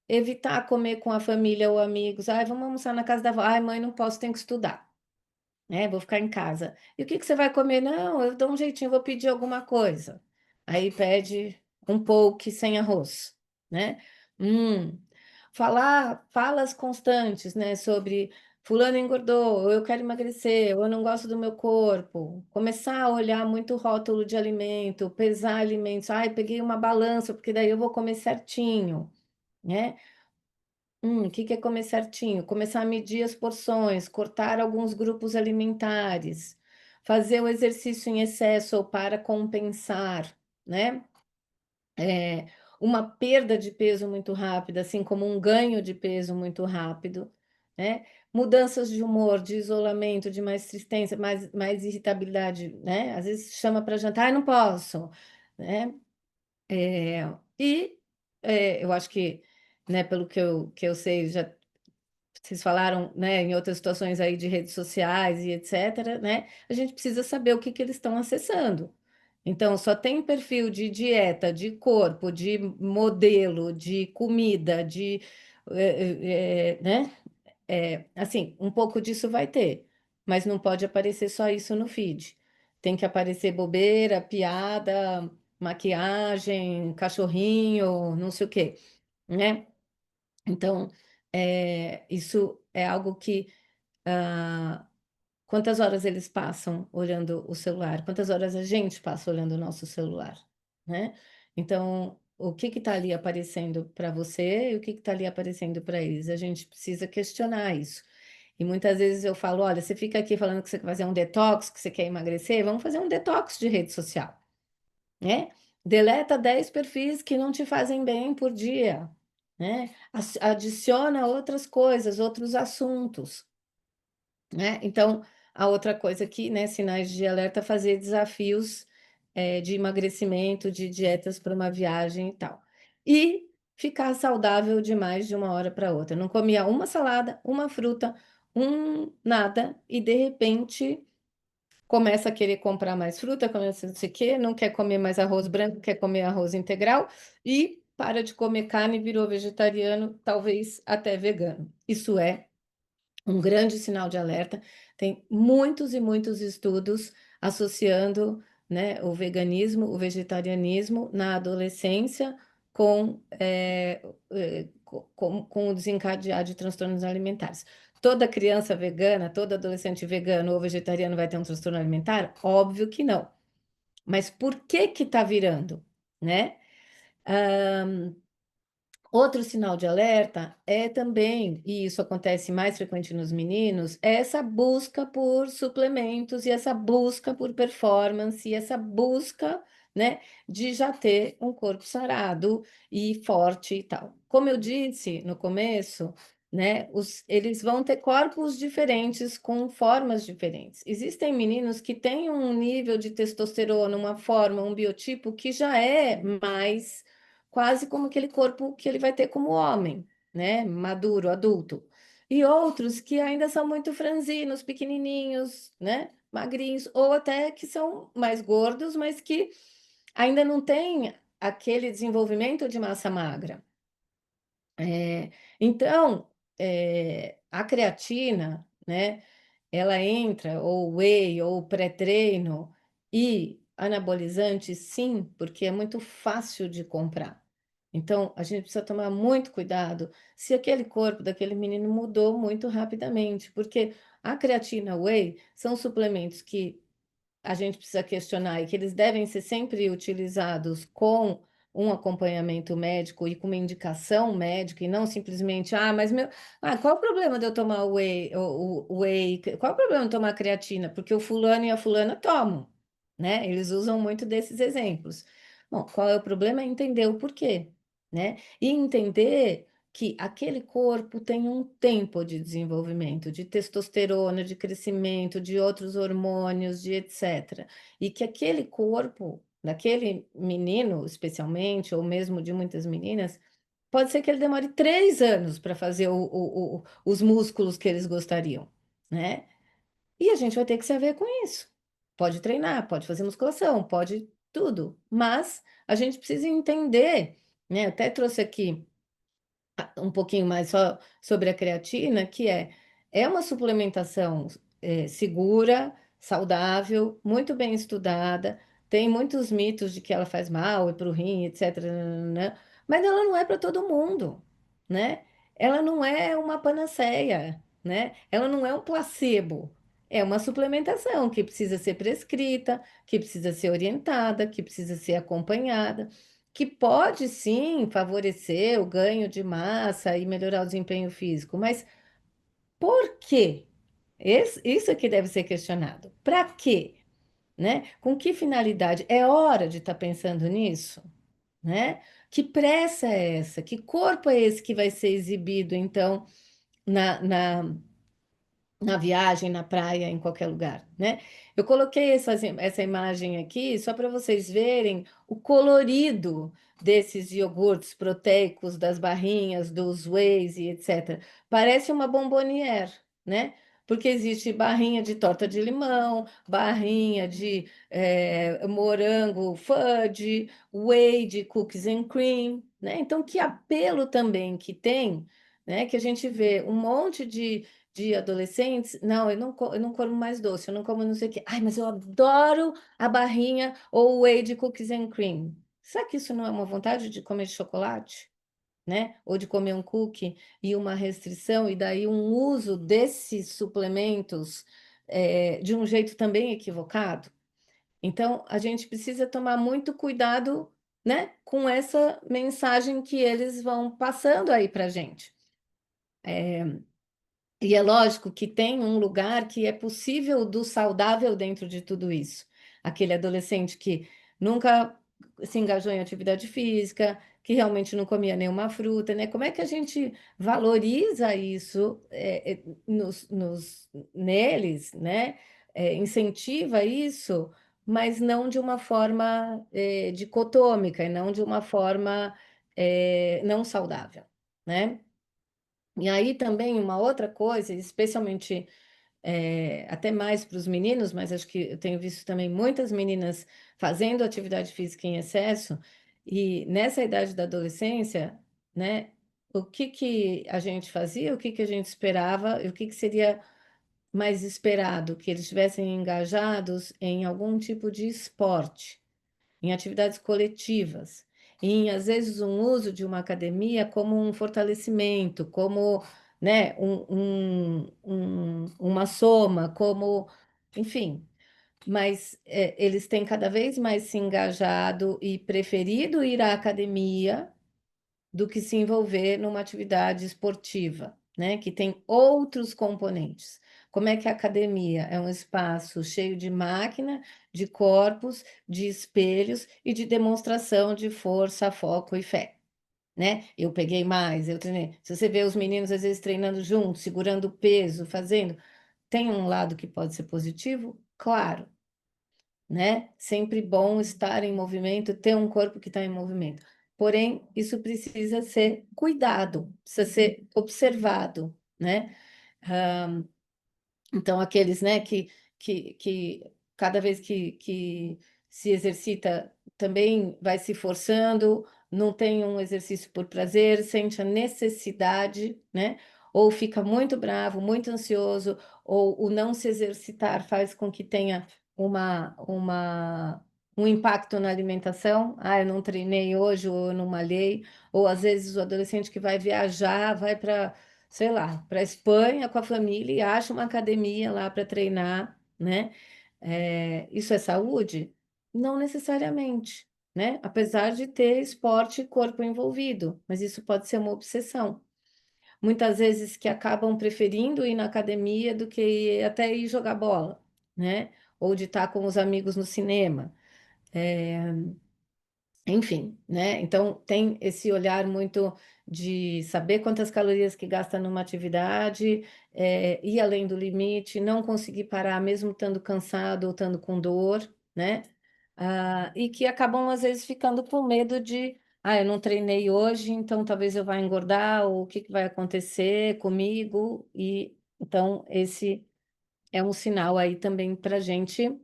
evitar comer com a família ou amigos, "Ai, vamos almoçar na casa da avó", "Ai, mãe, não posso, tenho que estudar". Né, vou ficar em casa. "E o que que você vai comer?", "Não, eu dou um jeitinho, vou pedir alguma coisa". Aí pede um poke sem arroz, né. Hum. Falas constantes, né, sobre fulano engordou, ou eu quero emagrecer, ou eu não gosto do meu corpo. Começar a olhar muito rótulo de alimento, pesar alimentos, "Ai, peguei uma balança, porque daí eu vou comer certinho", né. O que que é comer certinho? Começar a medir as porções, cortar alguns grupos alimentares, fazer o exercício em excesso ou para compensar, né? Eh, uma perda de peso muito rápida, assim como um ganho de peso muito rápido, né? Mudanças de humor, de isolamento, de mais tristeza, mais irritabilidade, né? Às vezes chama para jantar, "Ai, não posso", né? E eu acho que, né, pelo que eu sei, já vocês falaram, né, em outras situações aí de redes sociais e etcétera, né, a gente precisa saber o que que eles estão acessando. Então, só tem perfil de dieta, de corpo, de modelo, de comida, né, assim, um pouco disso vai ter, mas não pode aparecer só isso no feed. Tem que aparecer bobeira, piada, maquiagem, cachorrinho, não sei o quê, né. Então, isso é algo que, Quantas horas eles passam olhando o celular? Quantas horas a gente passa olhando o nosso celular, né? Então, o que está ali aparecendo para você e o que está ali aparecendo para eles? A gente precisa questionar isso. E muitas vezes eu falo, olha, você fica aqui falando que você quer fazer um detox, que você quer emagrecer, vamos fazer um detox de rede social, né? Deleta 10 perfis que não te fazem bem por dia, né? Adiciona outras coisas, outros assuntos, né? Então, a outra coisa aqui, né, sinais de alerta, fazer desafios de emagrecimento, de dietas para uma viagem e tal. E ficar saudável de mais de uma hora para outra. Não comia uma salada, uma fruta, um nada, e de repente começa a querer comprar mais fruta, começa não sei o quê, não quer comer mais arroz branco, quer comer arroz integral, e para de comer carne, virou vegetariano, talvez até vegano. Isso é um grande sinal de alerta. Tem muitos e muitos estudos associando, né, o veganismo, o vegetarianismo na adolescência com, com o desencadear de transtornos alimentares. Toda criança vegana, todo adolescente vegano ou vegetariano vai ter um transtorno alimentar? Óbvio que não. Mas por que que está virando, né? Outro sinal de alerta é também, e isso acontece mais frequente nos meninos, é essa busca por suplementos e essa busca por performance e essa busca, né, de já ter um corpo sarado e forte e tal. Como eu disse no começo, né, eles vão ter corpos diferentes com formas diferentes. Existem meninos que têm um nível de testosterona, uma forma, um biotipo que já é mais quase como aquele corpo que ele vai ter como homem, né? Maduro, adulto. E outros que ainda são muito franzinos, pequenininhos, né? Magrinhos, ou até que são mais gordos, mas que ainda não têm aquele desenvolvimento de massa magra. Então, a creatina, né? Ela entra, ou whey, ou pré-treino, e anabolizante, sim, porque é muito fácil de comprar. Então, a gente precisa tomar muito cuidado se aquele corpo daquele menino mudou muito rapidamente, porque a creatina whey são suplementos que a gente precisa questionar e que eles devem ser sempre utilizados com um acompanhamento médico e com uma indicação médica e não simplesmente, qual o problema de eu tomar o whey? Qual o problema de tomar creatina? Porque o fulano e a fulana tomam, né? Eles usam muito desses exemplos. Bom, qual é o problema? É entender o porquê, né? E entender que aquele corpo tem um tempo de desenvolvimento, de testosterona, de crescimento, de outros hormônios, de etc. E que aquele corpo, daquele menino, especialmente, ou mesmo de muitas meninas, pode ser que ele demore 3 anos para fazer os músculos que eles gostariam, né? E a gente vai ter que se haver com isso. Pode treinar, pode fazer musculação, pode tudo, mas a gente precisa entender, né? Eu até trouxe aqui um pouquinho mais só sobre a creatina, que é uma suplementação segura, saudável, muito bem estudada, tem muitos mitos de que ela faz mal, é para o rim, etc. Né? Mas ela não é para todo mundo, né? Ela não é uma panaceia, né? Ela não é um placebo. É uma suplementação que precisa ser prescrita, que precisa ser orientada, que precisa ser acompanhada, que pode sim favorecer o ganho de massa e melhorar o desempenho físico, mas por quê? Isso é que deve ser questionado. Para quê? Né? Com que finalidade? É hora de estar pensando nisso, né? Que pressa é essa? Que corpo é esse que vai ser exibido, então, na viagem, na praia, em qualquer lugar, né? Eu coloquei essa imagem aqui só para vocês verem o colorido desses iogurtes proteicos, das barrinhas, dos wheys e etc. Parece uma bombonière, né? Porque existe barrinha de torta de limão, barrinha de morango fudge, whey de cookies and cream, né? Então, que apelo também que tem, né? Que a gente vê um monte de adolescentes, não, eu não como mais doce, eu não como não sei o quê. Ai, mas eu adoro a barrinha ou o whey de cookies and cream. Será que isso não é uma vontade de comer chocolate? Né? Ou de comer um cookie e uma restrição, e daí um uso desses suplementos de um jeito também equivocado. Então, a gente precisa tomar muito cuidado, né, com essa mensagem que eles vão passando aí para a gente. E é lógico que tem um lugar que é possível do saudável dentro de tudo isso. Aquele adolescente que nunca se engajou em atividade física, que realmente não comia nenhuma fruta, né? Como é que a gente valoriza isso neles, né? Incentiva isso, mas não de uma forma dicotômica e não de uma forma não saudável, né? E aí também uma outra coisa, especialmente até mais para os meninos, mas acho que eu tenho visto também muitas meninas fazendo atividade física em excesso, e nessa idade da adolescência, né, o que que a gente fazia, o que que a gente esperava, e o que que seria mais esperado, que eles estivessem engajados em algum tipo de esporte em atividades coletivas, em às vezes um uso de uma academia como um fortalecimento, como né, uma soma, como, enfim, mas eles têm cada vez mais se engajado e preferido ir à academia do que se envolver numa atividade esportiva, né? Que tem outros componentes. Como é que a academia é um espaço cheio de máquina, de corpos, de espelhos e de demonstração de força, foco e fé, né? Eu peguei mais, eu treinei. Se você vê os meninos às vezes treinando juntos, segurando peso, fazendo, tem um lado que pode ser positivo? Claro, né? Sempre bom estar em movimento, ter um corpo que está em movimento. Porém, isso precisa ser cuidado, precisa ser observado, né? Então, aqueles, né, que cada vez que se exercita também vai se forçando, não tem um exercício por prazer, sente a necessidade, né? Ou fica muito bravo, muito ansioso, ou o não se exercitar faz com que tenha um impacto na alimentação. Ah, eu não treinei hoje, ou eu não malhei. Ou às vezes o adolescente que vai viajar, vai para sei lá, para a Espanha com a família e acha uma academia lá para treinar, né? Isso é saúde? Não necessariamente, né? Apesar de ter esporte e corpo envolvido, mas isso pode ser uma obsessão. Muitas vezes que acabam preferindo ir na academia do que até ir jogar bola, né? Ou de estar com os amigos no cinema. Enfim, né? Então tem esse olhar muito de saber quantas calorias que gasta numa atividade, ir além do limite, não conseguir parar mesmo estando cansado ou estando com dor, né? E que acabam às vezes ficando com medo de, eu não treinei hoje, então talvez eu vá engordar, ou o que que vai acontecer comigo? E então esse é um sinal aí também para a gente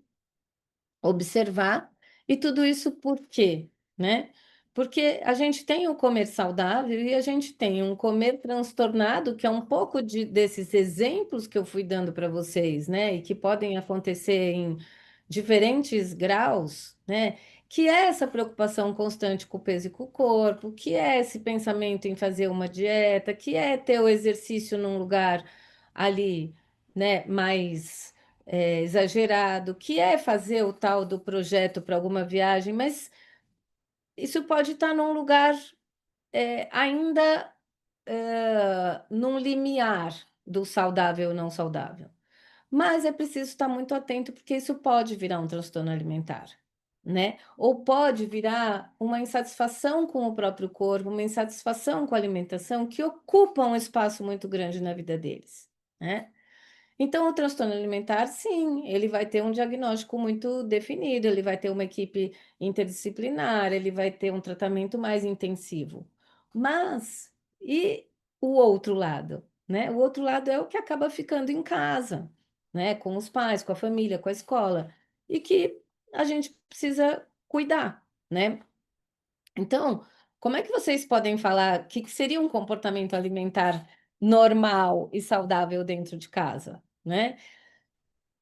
observar. E tudo isso por quê, né? Porque a gente tem um comer saudável e a gente tem um comer transtornado, que é um pouco desses exemplos que eu fui dando para vocês, né? E que podem acontecer em diferentes graus, né? Que é essa preocupação constante com o peso e com o corpo, que é esse pensamento em fazer uma dieta, que é ter o exercício num lugar ali, né, mais exagerado, que é fazer o tal do projeto para alguma viagem, mas isso pode estar num lugar ainda num limiar do saudável ou não saudável. Mas é preciso estar muito atento, porque isso pode virar um transtorno alimentar, né? Ou pode virar uma insatisfação com o próprio corpo, uma insatisfação com a alimentação que ocupa um espaço muito grande na vida deles, né? Então, o transtorno alimentar, sim, ele vai ter um diagnóstico muito definido, ele vai ter uma equipe interdisciplinar, ele vai ter um tratamento mais intensivo. Mas, e o outro lado, né? O outro lado é o que acaba ficando em casa, né? Com os pais, com a família, com a escola, e que a gente precisa cuidar, né? Então, como é que vocês podem falar que seria um comportamento alimentar normal e saudável dentro de casa, né?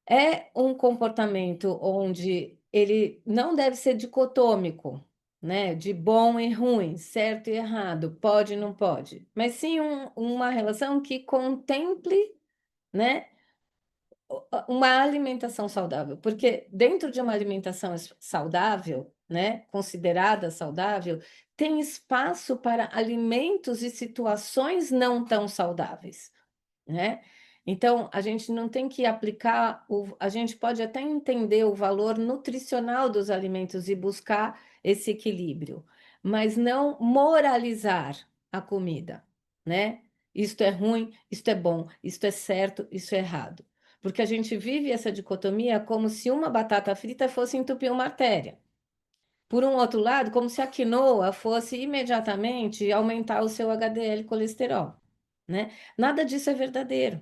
É um comportamento onde ele não deve ser dicotômico, né? De bom e ruim, certo e errado, pode e não pode, mas sim uma relação que contemple, né? uma alimentação saudável, porque dentro de uma alimentação saudável, né, considerada saudável, tem espaço para alimentos e situações não tão saudáveis, né? Então, a gente não tem que aplicar, a gente pode até entender o valor nutricional dos alimentos e buscar esse equilíbrio, mas não moralizar a comida, né? Isto é ruim, isto é bom, isto é certo, isso é errado. Porque a gente vive essa dicotomia como se uma batata frita fosse entupir uma artéria. Por um outro lado, como se a quinoa fosse imediatamente aumentar o seu HDL colesterol, né? Nada disso é verdadeiro.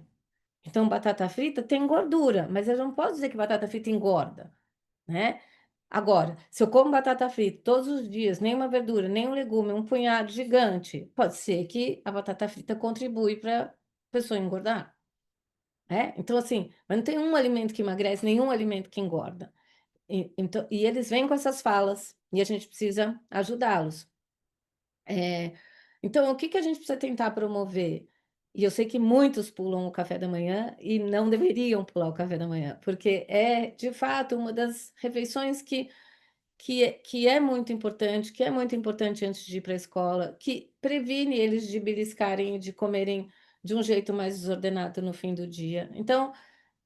Então, batata frita tem gordura, mas eu não posso dizer que batata frita engorda, né? Agora, se eu como batata frita todos os dias, nenhuma verdura, nenhum legume, um punhado gigante, pode ser que a batata frita contribui para a pessoa engordar, né? Então, assim, mas não tem um alimento que emagrece, nenhum alimento que engorda. Então, e eles vêm com essas falas e a gente precisa ajudá-los. É, então, o que que a gente precisa tentar promover? E eu sei que muitos pulam o café da manhã e não deveriam pular o café da manhã, porque é, de fato, uma das refeições que é muito importante, que é muito importante antes de ir para a escola, que previne eles de beliscarem e de comerem de um jeito mais desordenado no fim do dia. Então,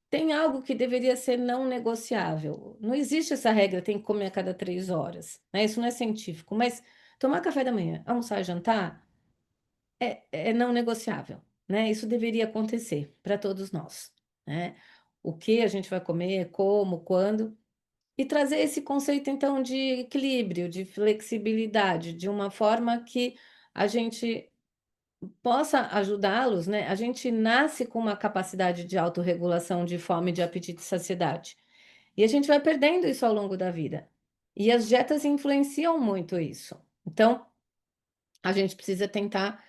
tem algo que deveria ser não negociável. Não existe essa regra, tem que comer a cada 3 horas, né? Isso não é científico, mas tomar café da manhã, almoçar e jantar é não negociável, né? Isso deveria acontecer para todos nós, né? O que a gente vai comer, como, quando, e trazer esse conceito, então, de equilíbrio, de flexibilidade, de uma forma que a gente possa ajudá-los, né? A gente nasce com uma capacidade de autorregulação de fome, de apetite e saciedade. E a gente vai perdendo isso ao longo da vida. E as dietas influenciam muito isso. Então, a gente precisa tentar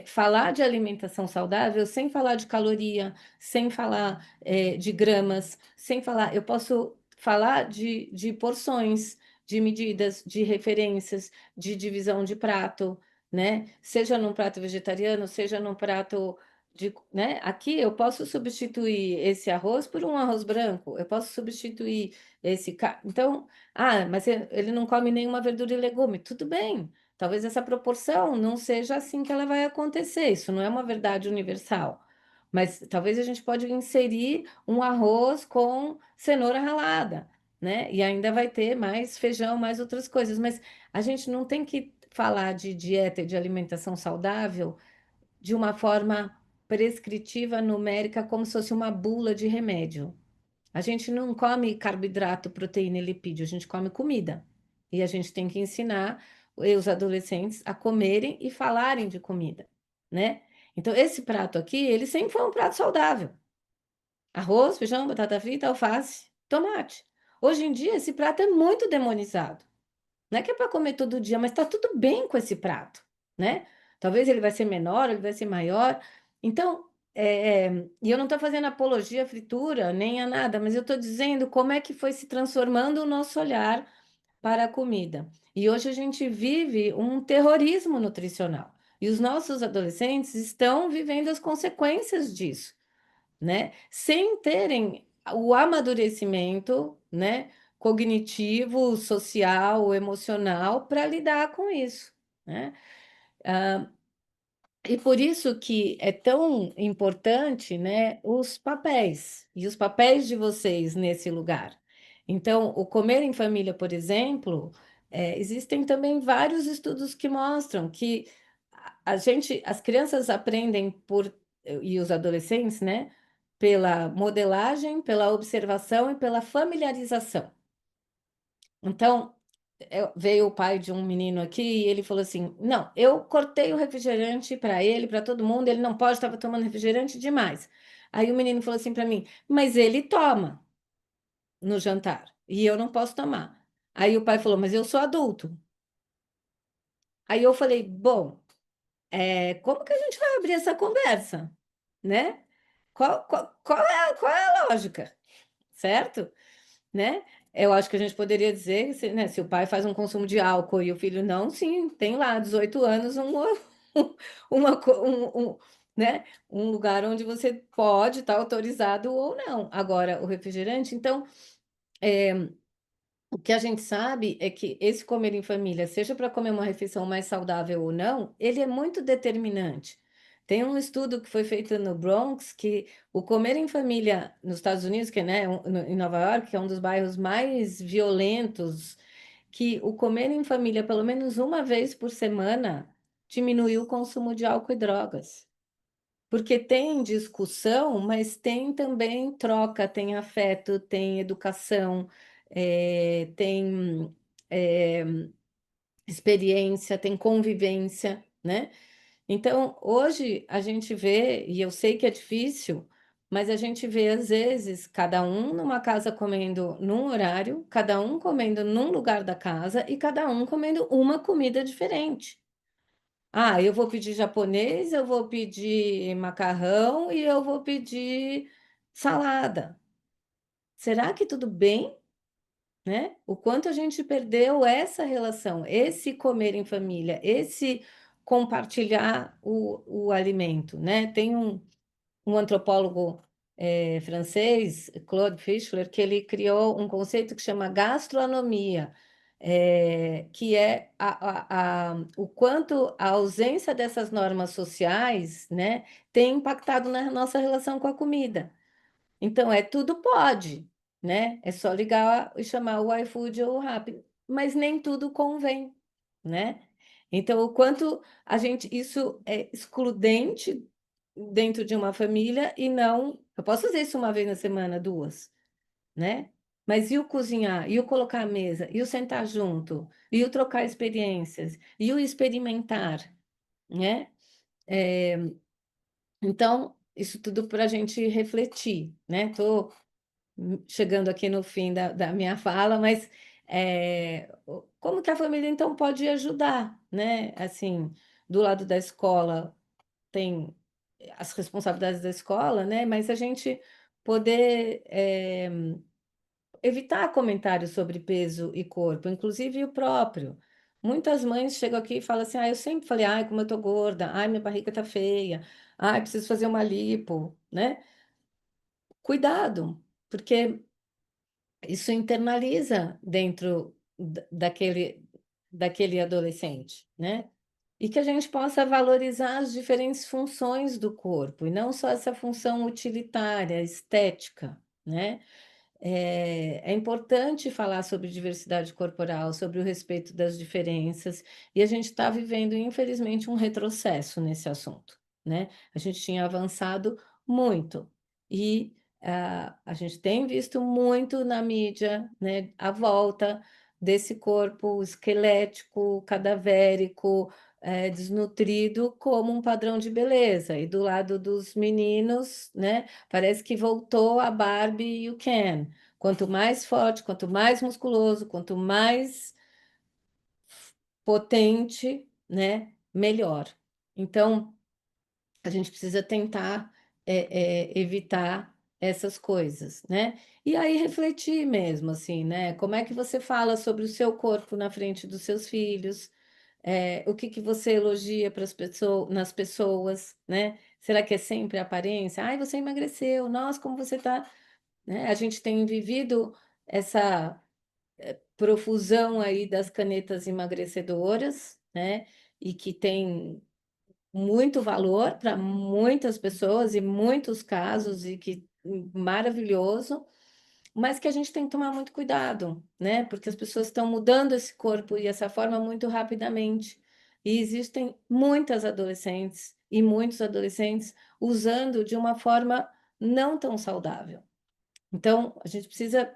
falar de alimentação saudável sem falar de caloria, sem falar de gramas, sem falar. Eu posso falar de porções, de medidas, de referências, de divisão de prato, né? Seja num prato vegetariano, seja num prato de, né? Aqui eu posso substituir esse arroz por um arroz branco, eu posso substituir Então, mas ele não come nenhuma verdura e legume. Tudo bem. Talvez essa proporção não seja assim que ela vai acontecer, isso não é uma verdade universal. Mas talvez a gente pode inserir um arroz com cenoura ralada, né? E ainda vai ter mais feijão, mais outras coisas. Mas a gente não tem que falar de dieta e de alimentação saudável de uma forma prescritiva, numérica, como se fosse uma bula de remédio. A gente não come carboidrato, proteína e lipídio, a gente come comida. E a gente tem que ensinar os adolescentes a comerem e falarem de comida, né? Então, esse prato aqui, ele sempre foi um prato saudável. Arroz, feijão, batata frita, alface, tomate. Hoje em dia, esse prato é muito demonizado. Não é que é para comer todo dia, mas está tudo bem com esse prato, né? Talvez ele vai ser menor, ele vai ser maior. Então, e eu não estou fazendo apologia à fritura, nem a nada, mas eu estou dizendo como é que foi se transformando o nosso olhar para a comida. E hoje a gente vive um terrorismo nutricional. E os nossos adolescentes estão vivendo as consequências disso, né? Sem terem o amadurecimento, né? Cognitivo, social, emocional para lidar com isso, né? E por isso que é tão importante, né, os papéis e os papéis de vocês nesse lugar. Então, o comer em família, por exemplo, existem também vários estudos que mostram que as crianças aprendem e os adolescentes, né, pela modelagem, pela observação e pela familiarização. Então, veio o pai de um menino aqui e ele falou assim: Não, eu cortei o refrigerante para ele, para todo mundo, ele não pode, estava tomando refrigerante demais. Aí o menino falou assim para mim: Mas ele toma no jantar e eu não posso tomar. Aí o pai falou: Mas eu sou adulto. Aí eu falei: Bom, como que a gente vai abrir essa conversa, né? Qual é a lógica, certo? Né? Eu acho que a gente poderia dizer, né, se o pai faz um consumo de álcool e o filho não, sim, tem lá 18 anos uma, né? Um lugar onde você pode estar autorizado ou não. Agora, o refrigerante, então, o que a gente sabe é que esse comer em família, seja para comer uma refeição mais saudável ou não, ele é muito determinante. Tem um estudo que foi feito no Bronx que o comer em família nos Estados Unidos, que é, né, em Nova York, que é um dos bairros mais violentos, que o comer em família pelo menos uma vez por semana diminuiu o consumo de álcool e drogas. Porque tem discussão, mas tem também troca, tem afeto, tem educação, tem eh, experiência, tem convivência, né? Então, hoje a gente vê, e eu sei que é difícil, mas a gente vê às vezes cada um numa casa comendo num horário, cada um comendo num lugar da casa e cada um comendo uma comida diferente. Ah, eu vou pedir japonês, eu vou pedir macarrão e eu vou pedir salada. Será que tudo bem, né? O quanto a gente perdeu essa relação, esse comer em família, esse compartilhar o alimento, né? Tem um antropólogo francês, Claude Fischler, que ele criou um conceito que chama gastronomia, que é o quanto a ausência dessas normas sociais, né, tem impactado na nossa relação com a comida. Então, tudo pode, né? É só ligar e chamar o iFood ou o Rappi, mas nem tudo convém, né? Então, o quanto isso é excludente dentro de uma família e não. Eu posso fazer isso uma vez na semana, duas, né? Mas e o cozinhar, e o colocar à mesa, e o sentar junto, e o trocar experiências, e o experimentar, né? É, então, isso tudo para a gente refletir, né? Tô chegando aqui no fim da minha fala, mas como que a família então pode ajudar, né? Assim, do lado da escola tem as responsabilidades da escola, né? Mas a gente poder evitar comentários sobre peso e corpo, inclusive o próprio. Muitas mães chegam aqui e falam assim: ah, eu sempre falei, ai, como eu tô gorda, ai, minha barriga tá feia, ai, preciso fazer uma lipo, né? Cuidado, porque isso internaliza dentro daquele adolescente, né? E que a gente possa valorizar as diferentes funções do corpo, e não só essa função utilitária, estética, né? É importante falar sobre diversidade corporal, sobre o respeito das diferenças, e a gente está vivendo, infelizmente, um retrocesso nesse assunto, né? A gente tinha avançado muito, e a gente tem visto muito na mídia, né, a volta desse corpo esquelético, cadavérico, desnutrido, como um padrão de beleza, e do lado dos meninos, né? Parece que voltou a Barbie e o Ken. Quanto mais forte, quanto mais musculoso, quanto mais potente, né, melhor. Então, a gente precisa tentar evitar essas coisas, né? E aí refletir mesmo, assim, né? Como é que você fala sobre o seu corpo na frente dos seus filhos? O que que você elogia para as pessoas, nas pessoas, né? Será que é sempre a aparência? Ai, você emagreceu, nossa, como você tá, né? A gente tem vivido essa profusão aí das canetas emagrecedoras, né? E que tem muito valor para muitas pessoas e muitos casos e que maravilhoso, mas que a gente tem que tomar muito cuidado, né? Porque as pessoas estão mudando esse corpo e essa forma muito rapidamente. E existem muitas adolescentes e muitos adolescentes usando de uma forma não tão saudável. Então, a gente precisa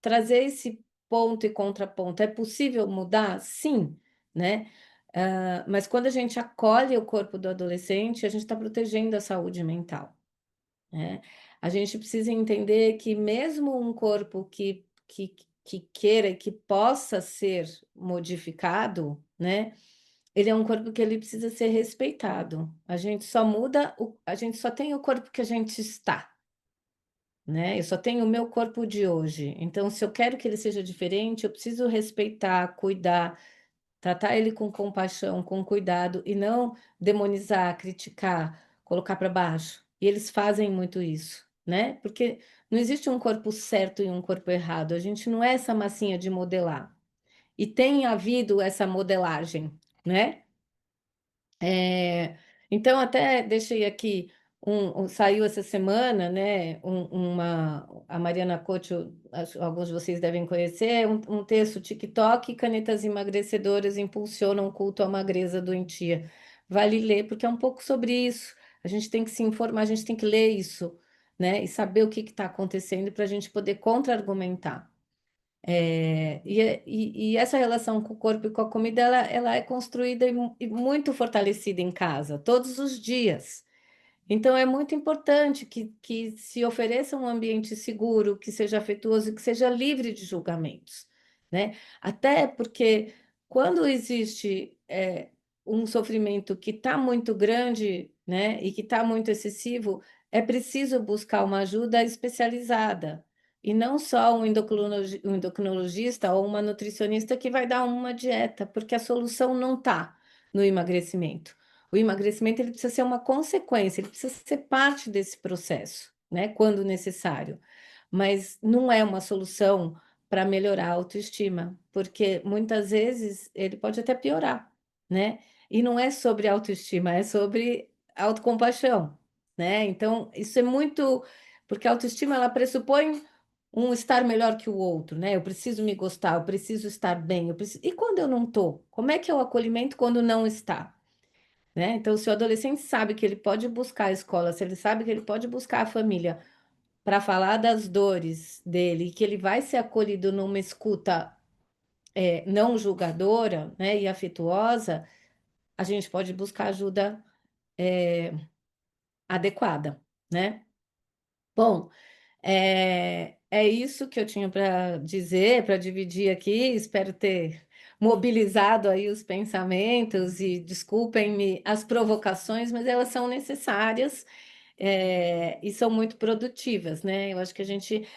trazer esse ponto e contraponto. É possível mudar? Sim, né? Mas quando a gente acolhe o corpo do adolescente, a gente está protegendo a saúde mental, né? A gente precisa entender que mesmo um corpo que queira e que possa ser modificado, né? Ele é um corpo que ele precisa ser respeitado. A gente só muda, a gente só tem o corpo que a gente está, né? Eu só tenho o meu corpo de hoje. Então, se eu quero que ele seja diferente, eu preciso respeitar, cuidar, tratar ele com compaixão, com cuidado e não demonizar, criticar, colocar para baixo. E eles fazem muito isso, né? Porque não existe um corpo certo e um corpo errado. A gente não é essa massinha de modelar. E tem havido essa modelagem, né? É, então, até deixei aqui, saiu essa semana, né? A Mariana Cocho, alguns de vocês devem conhecer, um texto TikTok, canetas emagrecedoras impulsionam o culto à magreza doentia. Vale ler, porque é um pouco sobre isso. A gente tem que se informar, a gente tem que ler isso, né? E saber o que está acontecendo para a gente poder contra-argumentar. E essa relação com o corpo e com a comida, ela é construída e muito fortalecida em casa, todos os dias. Então, é muito importante que se ofereça um ambiente seguro, que seja afetuoso, que seja livre de julgamentos, né? Até porque quando existe um sofrimento que está muito grande, né, e que está muito excessivo, é preciso buscar uma ajuda especializada. E não só um endocrinologista ou uma nutricionista que vai dar uma dieta, porque a solução não está no emagrecimento. O emagrecimento ele precisa ser uma consequência, ele precisa ser parte desse processo, né, quando necessário. Mas não é uma solução para melhorar a autoestima, porque muitas vezes ele pode até piorar, né? E não é sobre autoestima, é sobre autocompaixão, né? Então, isso é muito, porque a autoestima ela pressupõe um estar melhor que o outro, né? Eu preciso me gostar, eu preciso estar bem, eu preciso... E quando eu não estou? Como é que é o acolhimento quando não está? Né? Então, se o adolescente sabe que ele pode buscar a escola, se ele sabe que ele pode buscar a família para falar das dores dele, que ele vai ser acolhido numa escuta não julgadora, né, e afetuosa, a gente pode buscar ajuda adequada, né? Bom, é isso que eu tinha para dizer, para dividir aqui. Espero ter mobilizado aí os pensamentos e desculpem-me as provocações, mas elas são necessárias, e são muito produtivas, né? Eu acho que a gente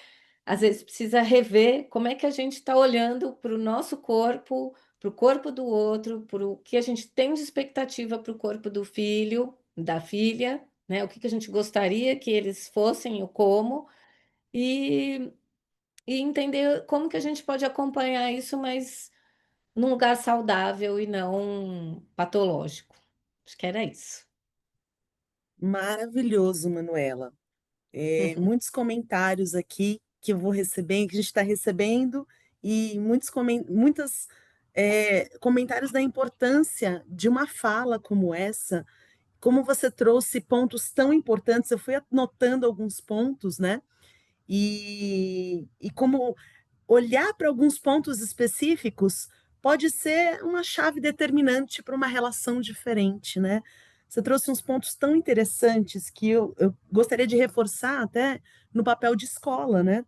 às vezes precisa rever como é que a gente está olhando para o nosso corpo, para o corpo do outro, para o que a gente tem de expectativa para o corpo do filho, da filha, né? O que que a gente gostaria que eles fossem, o como e, e entender como que a gente pode acompanhar isso, mas num lugar saudável e não patológico. Acho que era isso. Maravilhoso, Manuela. Muitos comentários aqui que eu vou receber, que a gente está recebendo, e muitos comentários da importância de uma fala como essa, como você trouxe pontos tão importantes, eu fui anotando alguns pontos, né? E como olhar para alguns pontos específicos pode ser uma chave determinante para uma relação diferente, né? Você trouxe uns pontos tão interessantes que eu gostaria de reforçar até no papel de escola, né?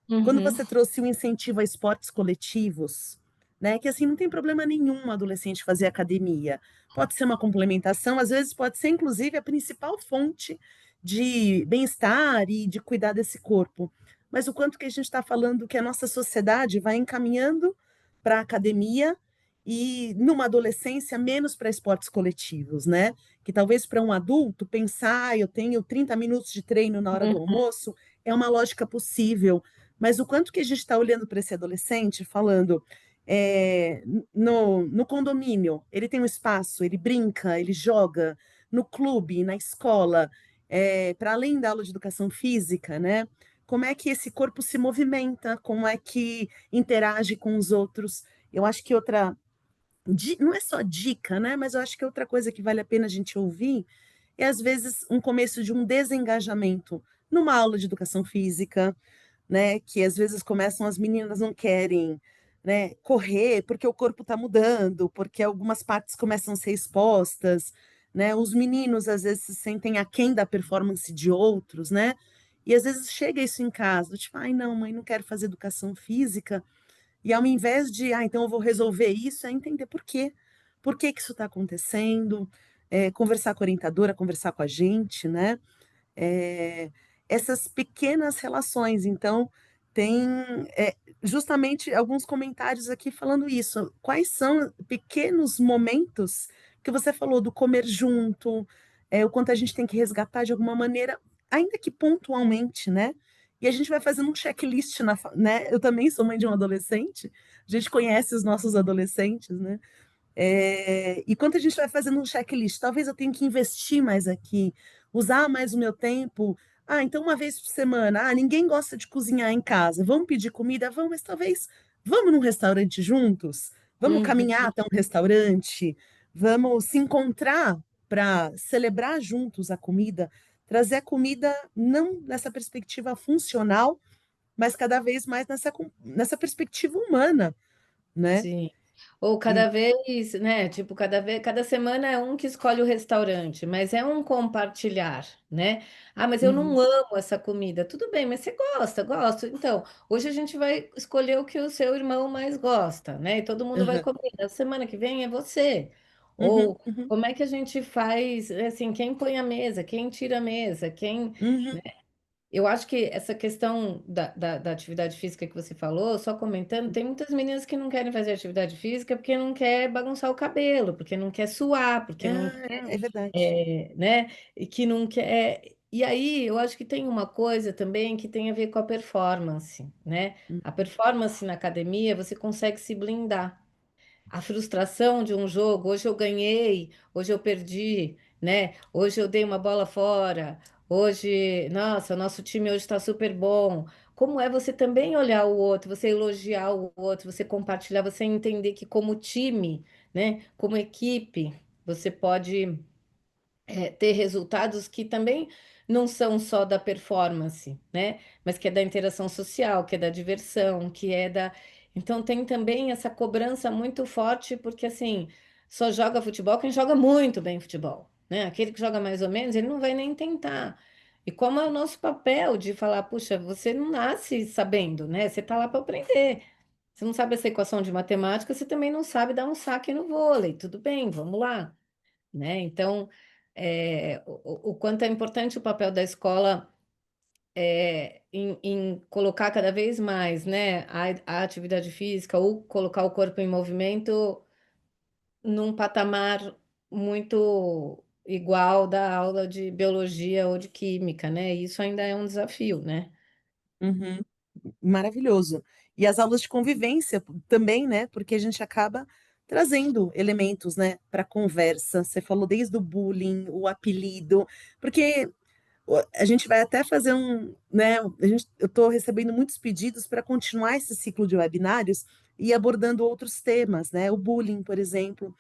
Quando Uhum, você trouxe o incentivo a esportes coletivos, né, que assim não tem problema nenhum um adolescente fazer academia. Pode ser uma complementação, às vezes pode ser inclusive a principal fonte de bem-estar e de cuidar desse corpo. Mas o quanto que a gente está falando que a nossa sociedade vai encaminhando para a academia e numa adolescência menos para esportes coletivos, né? Que talvez para um adulto pensar, eu tenho 30 minutos de treino na hora do uhum, almoço, é uma lógica possível, mas o quanto que a gente está olhando para esse adolescente, falando, no condomínio, ele tem um espaço, ele brinca, ele joga, no clube, na escola, para além da aula de educação física, né? Como é que esse corpo se movimenta, como é que interage com os outros. Eu acho que não é só dica, né? Mas eu acho que outra coisa que vale a pena a gente ouvir é, às vezes, um começo de um desengajamento numa aula de educação física, né, que às vezes começam as meninas não querem, né, correr porque o corpo está mudando, porque algumas partes começam a ser expostas, né, os meninos às vezes se sentem aquém da performance de outros, né, e às vezes chega isso em casa, tipo, ai não, mãe, não quero fazer educação física, e ao invés de, ah, então eu vou resolver isso, é entender por que que isso está acontecendo, conversar com a orientadora, conversar com a gente, né, eh, essas pequenas relações. Então, tem justamente alguns comentários aqui falando isso. Quais são pequenos momentos que você falou do comer junto, o quanto a gente tem que resgatar de alguma maneira, ainda que pontualmente, né. E a gente vai fazendo um checklist né, eu também sou mãe de um adolescente, a gente conhece os nossos adolescentes, né. E quando a gente vai fazendo um checklist, talvez eu tenha que investir mais aqui, usar mais o meu tempo. Ah, então uma vez por semana, ninguém gosta de cozinhar em casa, vamos pedir comida? Vamos, mas talvez vamos num restaurante juntos? Vamos Uhum. caminhar até um restaurante? Vamos se encontrar para celebrar juntos a comida? Trazer a comida não nessa perspectiva funcional, mas cada vez mais nessa perspectiva humana, né. Sim. Ou E cada vez, né, tipo, cada semana é um que escolhe o restaurante, mas é um compartilhar, né. "Ah, mas eu uhum, não amo essa comida". Tudo bem, mas você gosta? "Gosto". Então, hoje a gente vai escolher o que o seu irmão mais gosta, né, e todo mundo vai aham, comer. Na semana que vem é você. uhum, Ou uhum. como é que a gente faz, assim, quem põe a mesa, quem tira a mesa, quem Uhum. eu acho que essa questão da atividade física que você falou, só comentando, tem muitas meninas que não querem fazer atividade física porque não quer bagunçar o cabelo, porque não quer suar, porque não É verdade. quer, né, e que não quer. E aí eu acho que tem uma coisa também que tem a ver com a performance, né? Hum, A performance na academia, você consegue se blindar. A frustração de um jogo, hoje eu ganhei, hoje eu perdi, né? Hoje eu dei uma bola fora, hoje, nossa, o nosso time hoje está super bom. Como é você também olhar o outro, você elogiar o outro, você compartilhar, você entender que como time, né, como equipe, você pode ter resultados que também não são só da performance, né? Mas que é da interação social, que é da diversão, que é da. Então tem também essa cobrança muito forte, porque assim, só joga futebol quem joga muito bem futebol, né? Aquele que joga mais ou menos, ele não vai nem tentar. E como é o nosso papel de falar, puxa, você não nasce sabendo, né? Você tá lá para aprender. Você não sabe essa equação de matemática, você também não sabe dar um saque no vôlei. Tudo bem, vamos lá, né? Então, o quanto é importante o papel da escola em colocar cada vez mais, né, a atividade física ou colocar o corpo em movimento num patamar muito igual da aula de biologia ou de química, né? Isso ainda é um desafio, né? uhum. Maravilhoso. E as aulas de convivência também, né, porque a gente acaba trazendo elementos, né, pra conversa. Você falou desde o bullying, o apelido, porque a gente vai até fazer né, eu estou recebendo muitos pedidos para continuar esse ciclo de webinários e abordando outros temas, né, o bullying, por exemplo.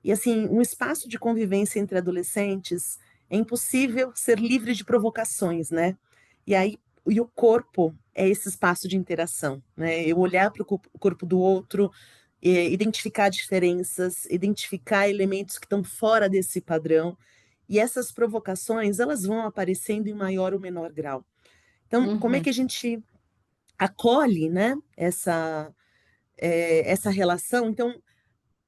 E assim, um espaço de convivência entre adolescentes é impossível ser livre de provocações, né. E aí o corpo é esse espaço de interação, né, eu olhar para o corpo do outro, identificar diferenças, identificar elementos que estão fora desse padrão, e essas provocações, elas vão aparecendo em maior ou menor grau. Então, como é Uhum, que a gente acolhe, né, essa relação? Então,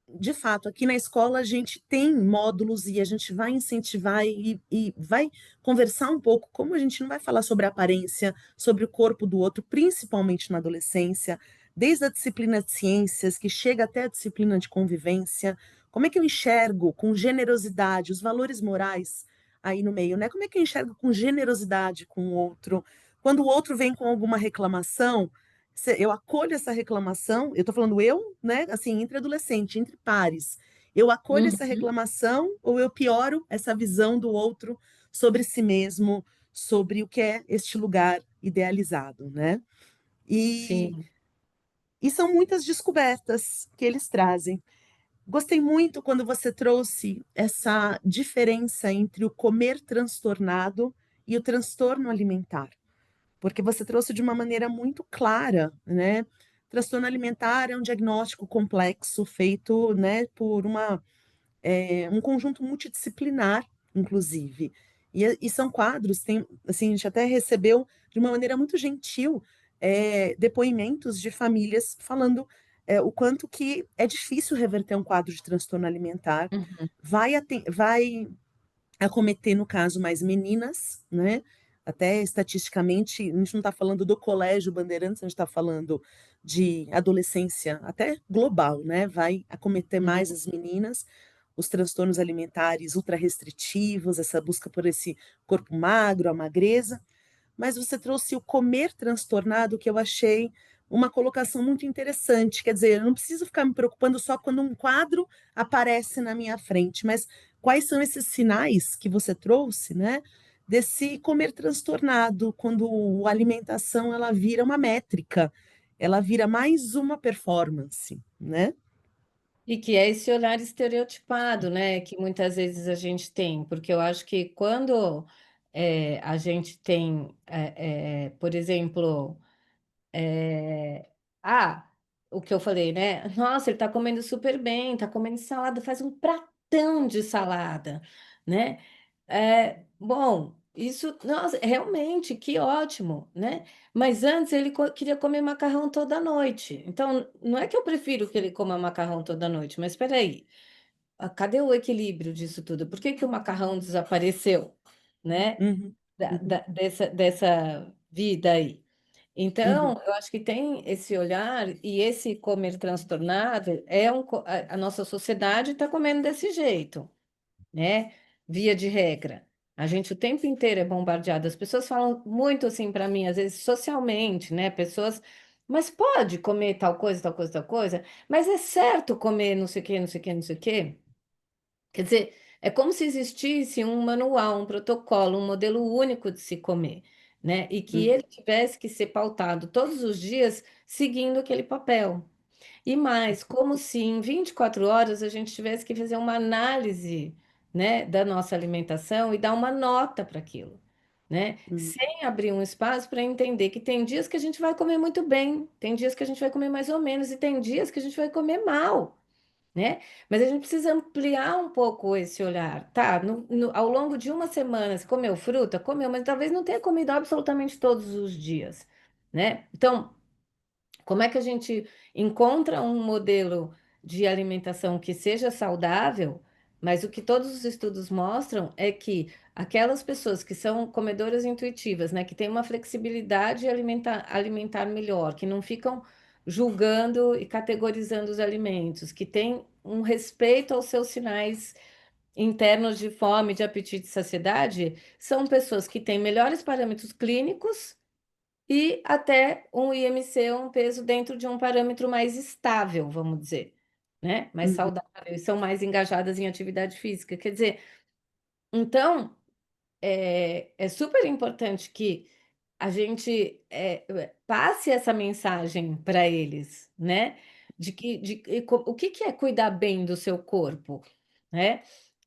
de fato, aqui na escola a gente tem módulos e a gente vai incentivar e vai conversar um pouco, como a gente não vai falar sobre a aparência, sobre o corpo do outro, principalmente na adolescência, desde a disciplina de ciências, que chega até a disciplina de convivência, como é que eu enxergo com generosidade os valores morais aí no meio, né? Como é que eu enxergo com generosidade com o outro? Quando o outro vem com alguma reclamação, eu acolho essa reclamação, eu estou falando eu, né, assim, entre adolescente, entre pares. Eu acolho essa uhum, reclamação ou eu pioro essa visão do outro sobre si mesmo, sobre o que é este lugar idealizado, né. E sim. e são muitas descobertas que eles trazem. Gostei muito quando você trouxe essa diferença entre o comer transtornado e o transtorno alimentar. Porque você trouxe de uma maneira muito clara, né. Transtorno alimentar é um diagnóstico complexo feito, né, por um conjunto multidisciplinar, inclusive. E são quadros, tem assim, a gente até recebeu de uma maneira muito gentil, depoimentos de famílias falando, o quanto que é difícil reverter um quadro de transtorno alimentar, Uhum, vai acometer, no caso, mais meninas, né, até estatisticamente, a gente não está falando do colégio Bandeirantes, a gente está falando de adolescência até global, né, vai acometer uhum, mais as meninas, os transtornos alimentares ultra-restritivos, essa busca por esse corpo magro, a magreza, mas você trouxe o comer transtornado, que eu achei uma colocação muito interessante. Quer dizer, eu não preciso ficar me preocupando só quando um quadro aparece na minha frente, mas quais são esses sinais que você trouxe, né? Desse comer transtornado, quando a alimentação ela vira uma métrica, ela vira mais uma performance, né? E que é esse olhar estereotipado, né, que muitas vezes a gente tem, porque eu acho que quando a gente tem, por exemplo, é, ah, o que eu falei, né? Nossa, ele tá comendo super bem, tá comendo salada, faz um pratão de salada, né? Bom, isso, nossa, realmente, que ótimo, né? Mas antes ele queria comer macarrão toda noite. Então, não é que eu prefiro que ele coma macarrão toda noite, mas espera aí, cadê o equilíbrio disso tudo? Por que que o macarrão desapareceu, né? Uhum, uhum, Dessa vida aí? uhum, Então, eu acho que tem esse olhar e esse comer transtornado a nossa sociedade está comendo desse jeito, né? Via de regra. A gente o tempo inteiro é bombardeado. As pessoas falam muito assim para mim, às vezes socialmente, né? Pessoas, mas pode comer tal coisa, tal coisa, tal coisa, mas é certo comer não sei o quê, não sei o quê, não sei o quê. Quer dizer, é como se existisse um manual, um protocolo, um modelo único de se comer, né? E que uhum, ele tivesse que ser pautado todos os dias seguindo aquele papel. E mais, como se em 24 horas a gente tivesse que fazer uma análise, né, da nossa alimentação e dar uma nota para aquilo, né? uhum, Sem abrir um espaço para entender que tem dias que a gente vai comer muito bem, tem dias que a gente vai comer mais ou menos e tem dias que a gente vai comer mal, né? Mas a gente precisa ampliar um pouco esse olhar, tá? Ao longo de uma semana, você comeu fruta? Comeu, mas talvez não tenha comido absolutamente todos os dias, né? Então, como é que a gente encontra um modelo de alimentação que seja saudável? Mas o que todos os estudos mostram é que aquelas pessoas que são comedoras intuitivas, né, que têm uma flexibilidade alimentar melhor, que não ficam julgando e categorizando os alimentos, que têm um respeito aos seus sinais internos de fome, de apetite e saciedade, são pessoas que têm melhores parâmetros clínicos e até um IMC, um peso dentro de um parâmetro mais estável, vamos dizer, né? Mais uhum, saudável, e são mais engajadas em atividade física. Quer dizer, então, é super importante que a gente passe essa mensagem para eles, né? O que que é cuidar bem do seu corpo, né?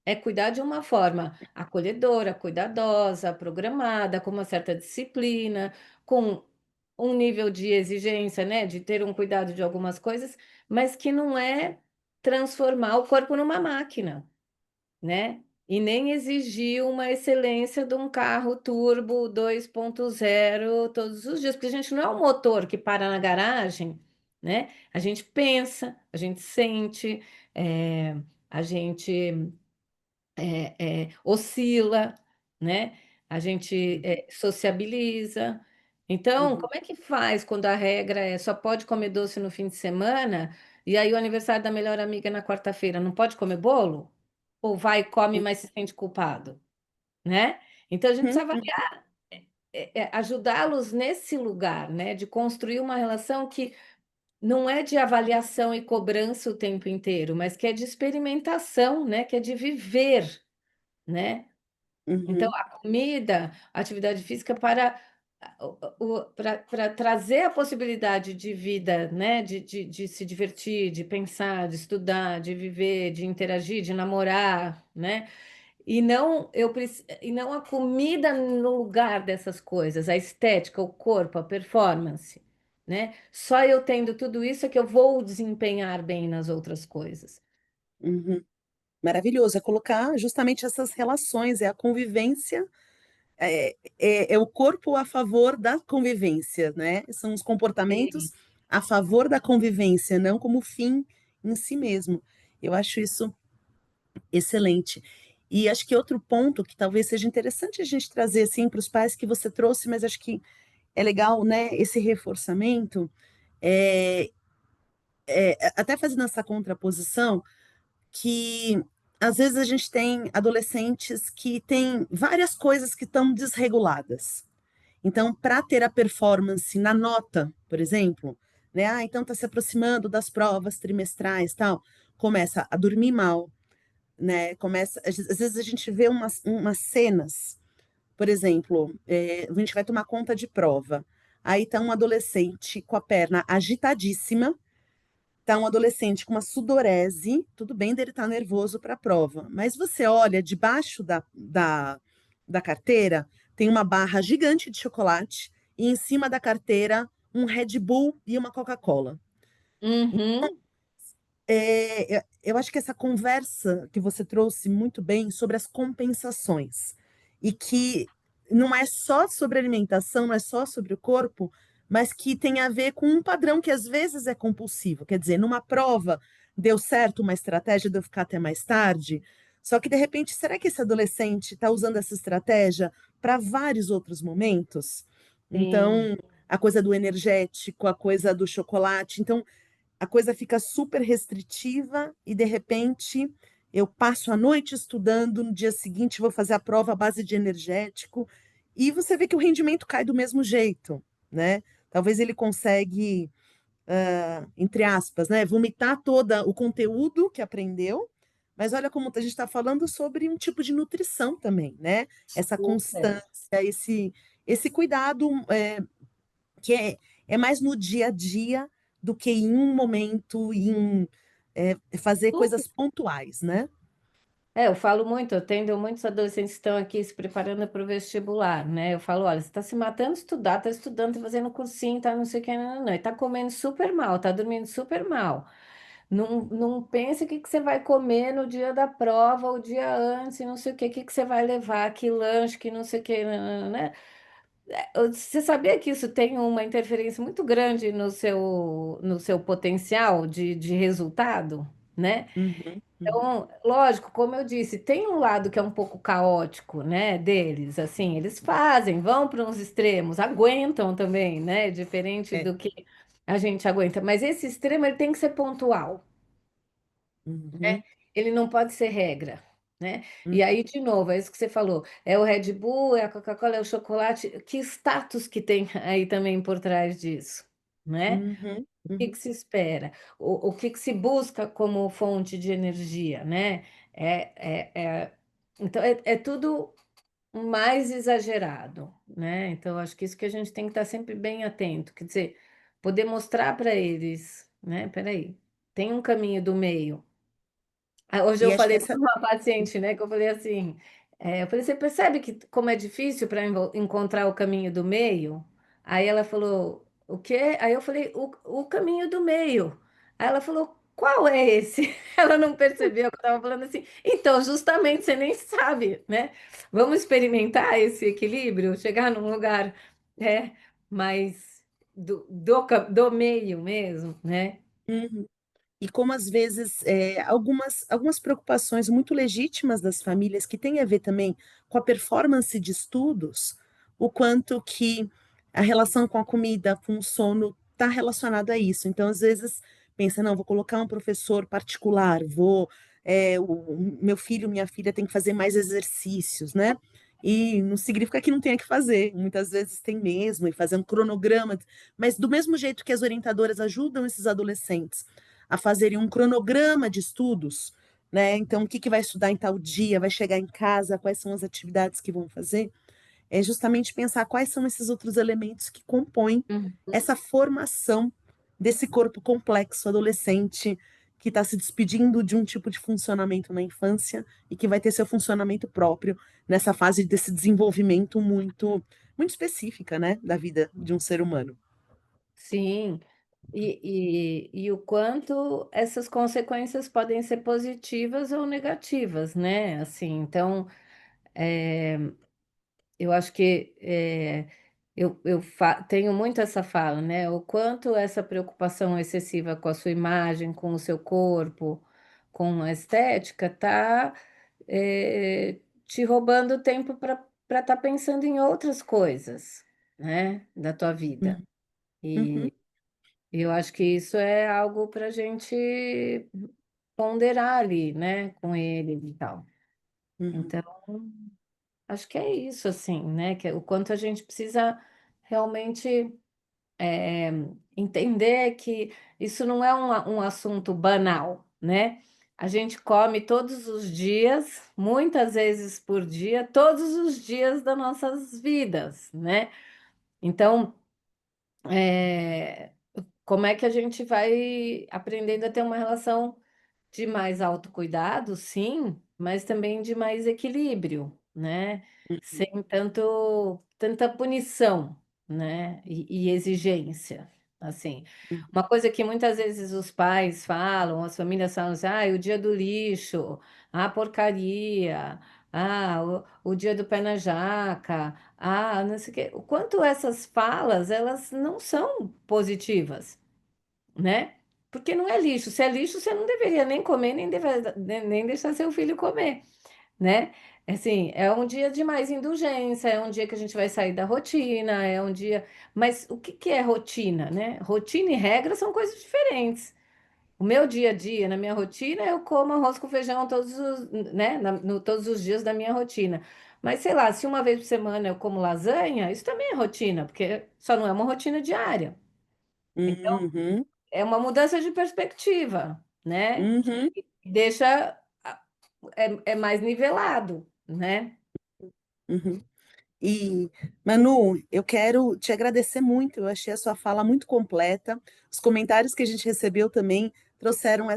É cuidar de uma forma acolhedora, cuidadosa, programada, com uma certa disciplina, com um nível de exigência, né? De ter um cuidado de algumas coisas, mas que não é transformar o corpo numa máquina, né? E nem exigir uma excelência de um carro turbo 2.0 todos os dias, porque a gente não é um motor que para na garagem, né? A gente pensa, a gente sente, a gente oscila, né? A gente sociabiliza. Então, uhum. como é que faz quando a regra é só pode comer doce no fim de semana e aí o aniversário da melhor amiga é na quarta-feira, não pode comer bolo? Ou vai e come, mas se sente culpado, né? Então, a gente Uhum, precisa uhum, ajudá-los nesse lugar, né? De construir uma relação que não é de avaliação e cobrança o tempo inteiro, mas que é de experimentação, né? Que é de viver, né? Então, uhum, a comida, a atividade física para trazer a possibilidade de vida, né? De se divertir, de pensar, de estudar, de viver, de interagir, de namorar, né? E não a comida no lugar dessas coisas, a estética, o corpo, a performance, né? Só eu tendo tudo isso é que eu vou desempenhar bem nas outras coisas. uhum. Maravilhoso, é colocar justamente essas relações, é a convivência, é o corpo a favor da convivência, né, são os comportamentos a favor da convivência, não como fim em si mesmo. Eu acho isso excelente. E acho que outro ponto que talvez seja interessante a gente trazer, assim, para os pais que você trouxe, mas acho que é legal, né, esse reforçamento, até fazendo essa contraposição, que às vezes a gente tem adolescentes que têm várias coisas que estão desreguladas. Então, para ter a performance na nota, por exemplo, né? Ah, então está se aproximando das provas trimestrais, tal. Começa a dormir mal, né? Começa, às vezes a gente vê umas cenas, por exemplo, a gente vai tomar conta de prova. Aí tá um adolescente com a perna agitadíssima, tá um adolescente com uma sudorese, tudo bem dele estar nervoso para a prova, mas você olha debaixo da carteira, tem uma barra gigante de chocolate e em cima da carteira um Red Bull e uma Coca-Cola. Uhum. Eu acho que essa conversa que você trouxe muito bem sobre as compensações e que não é só sobre alimentação, não é só sobre o corpo, mas que tem a ver com um padrão que às vezes é compulsivo. Quer dizer, numa prova deu certo uma estratégia de eu ficar até mais tarde, só que de repente, será que esse adolescente está usando essa estratégia para vários outros momentos? Sim. Então, a coisa do energético, a coisa do chocolate. Então, a coisa fica super restritiva e, de repente, eu passo a noite estudando, no dia seguinte vou fazer a prova à base de energético, e você vê que o rendimento cai do mesmo jeito, né? Talvez ele consegue, entre aspas, né, vomitar todo o conteúdo que aprendeu, mas olha como a gente está falando sobre um tipo de nutrição também, né? Essa Super. constância, esse cuidado, que é mais no dia a dia do que em um momento, fazer Super. coisas pontuais, né? Eu falo muito, eu tendo muitos adolescentes que estão aqui se preparando para o vestibular, né? Eu falo, olha, você está se matando de estudar, está estudando, está fazendo cursinho, tá não sei o que, não, não, não, e está comendo super mal, está dormindo super mal. Não, não pense o que que você vai comer no dia da prova, o dia antes, e não sei o que você vai levar, que lanche, que não sei o que, né? Você sabia que isso tem uma interferência muito grande no seu potencial de resultado, né? Uhum, uhum, Então, lógico, como eu disse, tem um lado que é um pouco caótico, né, deles, assim, eles fazem, vão para uns extremos, aguentam também, né, diferente é, do que a gente aguenta, mas esse extremo ele tem que ser pontual, né? uhum, Ele não pode ser regra, né? E uhum, aí, de novo, é isso que você falou, é o Red Bull, é a Coca-Cola, é o chocolate, que status que tem aí também por trás disso, né? uhum, O que que uhum. se espera? O que que se busca como fonte de energia, né? Então, é tudo mais exagerado, né? Então, acho que isso que a gente tem que estar sempre bem atento, quer dizer, poder mostrar para eles, né? Peraí, tem um caminho do meio. Hoje eu E acho que falei para essa. uma paciente, né, que eu falei assim, eu falei, você percebe que como é difícil para encontrar o caminho do meio? Aí ela falou, o quê? Aí eu falei, o caminho do meio. Aí ela falou, qual é esse? Ela não percebeu que eu estava falando assim. Então, justamente, você nem sabe, né? Vamos experimentar esse equilíbrio, chegar num lugar, né, mais do meio mesmo, né? Uhum. E como às vezes algumas preocupações muito legítimas das famílias que têm a ver também com a performance de estudos, o quanto que a relação com a comida, com o sono está relacionado a isso. Então, às vezes, pensa, não, vou colocar um professor particular, o meu filho, minha filha tem que fazer mais exercícios, né? E não significa que não tenha que fazer, muitas vezes tem mesmo, e fazer um cronograma, mas do mesmo jeito que as orientadoras ajudam esses adolescentes a fazerem um cronograma de estudos, né? Então, o que que vai estudar em tal dia, vai chegar em casa, quais são as atividades que vão fazer, é justamente pensar quais são esses outros elementos que compõem Uhum. essa formação desse corpo complexo adolescente que está se despedindo de um tipo de funcionamento na infância e que vai ter seu funcionamento próprio nessa fase desse desenvolvimento muito específica, né, da vida de um ser humano. Sim. E o quanto essas consequências podem ser positivas ou negativas, né? Assim, então, é, eu acho que tenho muito essa fala, né? O quanto essa preocupação excessiva com a sua imagem, com o seu corpo, com a estética, tá, te roubando tempo para estar pensando em outras coisas, né? Da tua vida. Uhum, uhum, E eu acho que isso é algo para a gente ponderar ali, né, com ele e tal. Uhum, Então, acho que é isso, assim, né, que é o quanto a gente precisa realmente eh, entender que isso não é um assunto banal, né? A gente come todos os dias, muitas vezes por dia, todos os dias das nossas vidas, né? Então, como é que a gente vai aprendendo a ter uma relação de mais autocuidado, sim, mas também de mais equilíbrio, né? uhum, Sem tanta punição, né? E exigência, assim. uhum, Uma coisa que muitas vezes os pais falam, as famílias falam assim, ah, o dia do lixo, a porcaria, o dia do pé na jaca, não sei o quê. O quanto essas falas, elas não são positivas, né? Porque não é lixo. Se é lixo, você não deveria nem comer, nem deixar seu filho comer, né? Assim, é um dia de mais indulgência, é um dia que a gente vai sair da rotina, é um dia. Mas o que que é rotina, né? Rotina e regra são coisas diferentes. O meu dia a dia, na minha rotina, eu como arroz com feijão todos os, né? Todos os dias da minha rotina. Mas sei lá, se uma vez por semana eu como lasanha, isso também é rotina, porque só não é uma rotina diária. uhum, É uma mudança de perspectiva, né? uhum, Deixa é mais nivelado, né? uhum. E, Manu, eu quero te agradecer muito. Eu achei a sua fala muito completa. Os comentários que a gente recebeu também trouxeram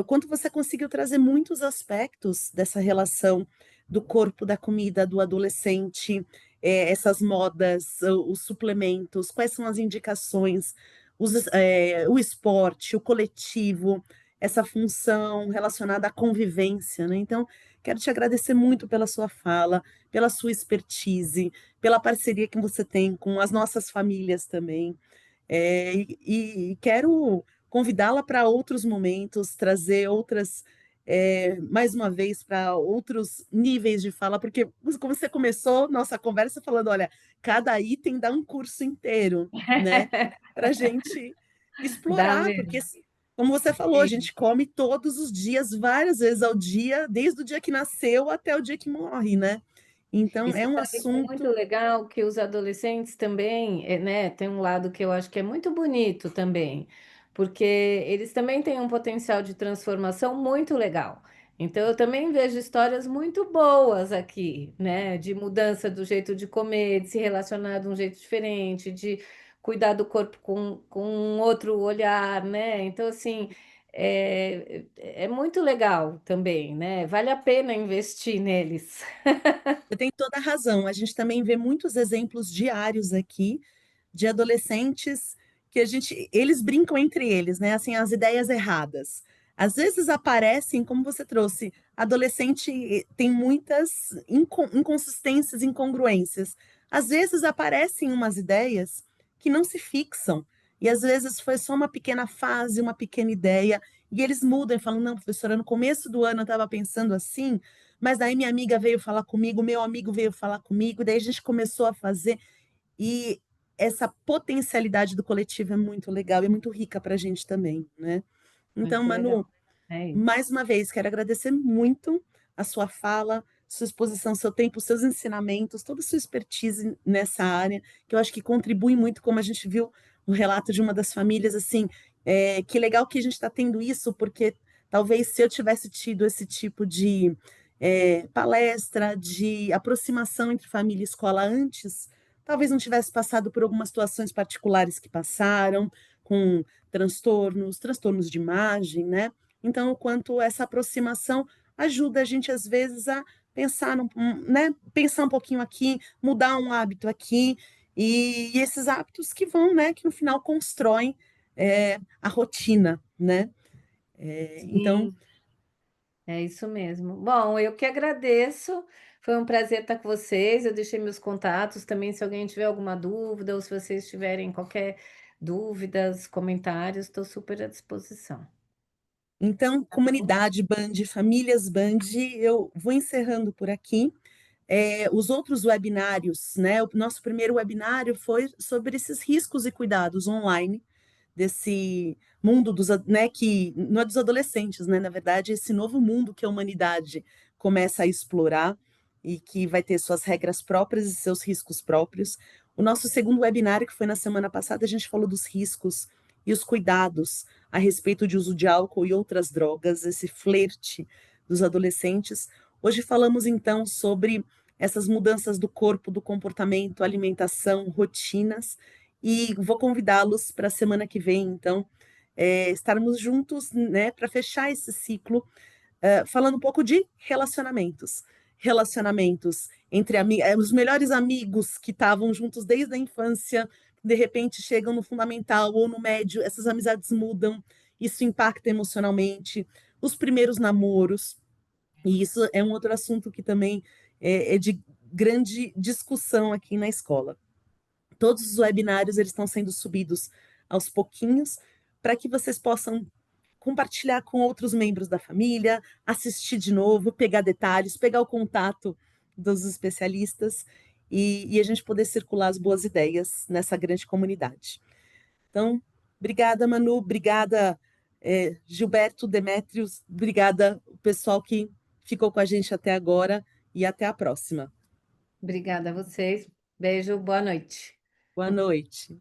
o quanto você conseguiu trazer muitos aspectos dessa relação do corpo, da comida, do adolescente, essas modas, os suplementos, quais são as indicações, o esporte, o coletivo, essa função relacionada à convivência, né? Então, quero te agradecer muito pela sua fala, pela sua expertise, pela parceria que você tem com as nossas famílias também. E quero convidá-la para outros momentos, trazer outras, mais uma vez, para outros níveis de fala, porque como você começou nossa conversa falando, olha, cada item dá um curso inteiro, né? Para a gente Dá explorar, porque, mesmo. como você falou, a Sim. gente come todos os dias, várias vezes ao dia, desde o dia que nasceu até o dia que morre, né? E Então, você é um sabe que é muito assunto. legal que os adolescentes também, né, tem um lado que eu acho que é muito bonito também, porque eles também têm um potencial de transformação muito legal. Então, eu também vejo histórias muito boas aqui, né, de mudança do jeito de comer, de se relacionar de um jeito diferente, de cuidar do corpo com um outro olhar, né? Então, assim, é muito legal também, né? Vale a pena investir neles. Você tem toda a razão. A gente também vê muitos exemplos diários aqui de adolescentes que eles brincam entre eles, né? Assim, as ideias erradas. Às vezes aparecem, como você trouxe, adolescente tem muitas inconsistências, incongruências. Às vezes aparecem umas ideias que não se fixam. E às vezes foi só uma pequena fase, uma pequena ideia, e eles mudam e falam: não, professora, no começo do ano eu estava pensando assim, mas daí minha amiga veio falar comigo, meu amigo veio falar comigo, daí a gente começou a fazer. E essa potencialidade do coletivo é muito legal e muito rica para a gente também, né? Então, Muito legal. Manu, É isso. mais uma vez, quero agradecer muito a sua fala, sua exposição, seu tempo, seus ensinamentos, toda a sua expertise nessa área, que eu acho que contribui muito, como a gente viu no relato de uma das famílias, assim, que legal que a gente está tendo isso, porque talvez se eu tivesse tido esse tipo de palestra, de aproximação entre família e escola antes, talvez não tivesse passado por algumas situações particulares que passaram, com transtornos de imagem, né? Então, o quanto essa aproximação ajuda a gente, às vezes, a pensar, né? Pensar um pouquinho aqui, mudar um hábito aqui, e esses hábitos que vão, né? Que no final constroem a rotina, né? Então, Sim, é isso mesmo. Bom, eu que agradeço. Foi um prazer estar com vocês. Eu deixei meus contatos também, se alguém tiver alguma dúvida ou se vocês tiverem qualquer dúvidas, comentários, estou super à disposição. então, Tá bom? comunidade Band, famílias Band, eu vou encerrando por aqui. Os outros webinários, né? O nosso primeiro webinário foi sobre esses riscos e cuidados online. desse mundo né, que não é dos adolescentes, né? Na verdade, esse novo mundo que a humanidade começa a explorar e que vai ter suas regras próprias e seus riscos próprios. O nosso segundo webinário, que foi na semana passada, a gente falou dos riscos e os cuidados a respeito de uso de álcool e outras drogas, esse flerte dos adolescentes. Hoje falamos então sobre essas mudanças do corpo, do comportamento, alimentação, rotinas, e vou convidá-los para a semana que vem, então, estarmos juntos, né, para fechar esse ciclo, falando um pouco de relacionamentos. Relacionamentos entre os melhores amigos que estavam juntos desde a infância, de repente chegam no fundamental ou no médio, essas amizades mudam, isso impacta emocionalmente. Os primeiros namoros, e isso é um outro assunto que também é de grande discussão aqui na escola. Todos os webinários eles estão sendo subidos aos pouquinhos para que vocês possam compartilhar com outros membros da família, assistir de novo, pegar detalhes, pegar o contato dos especialistas e a gente poder circular as boas ideias nessa grande comunidade. Então, obrigada, Manu, obrigada, Gilberto, Demétrios, obrigada o pessoal que ficou com a gente até agora e até a próxima. Obrigada a vocês. Beijo, boa noite. Boa noite.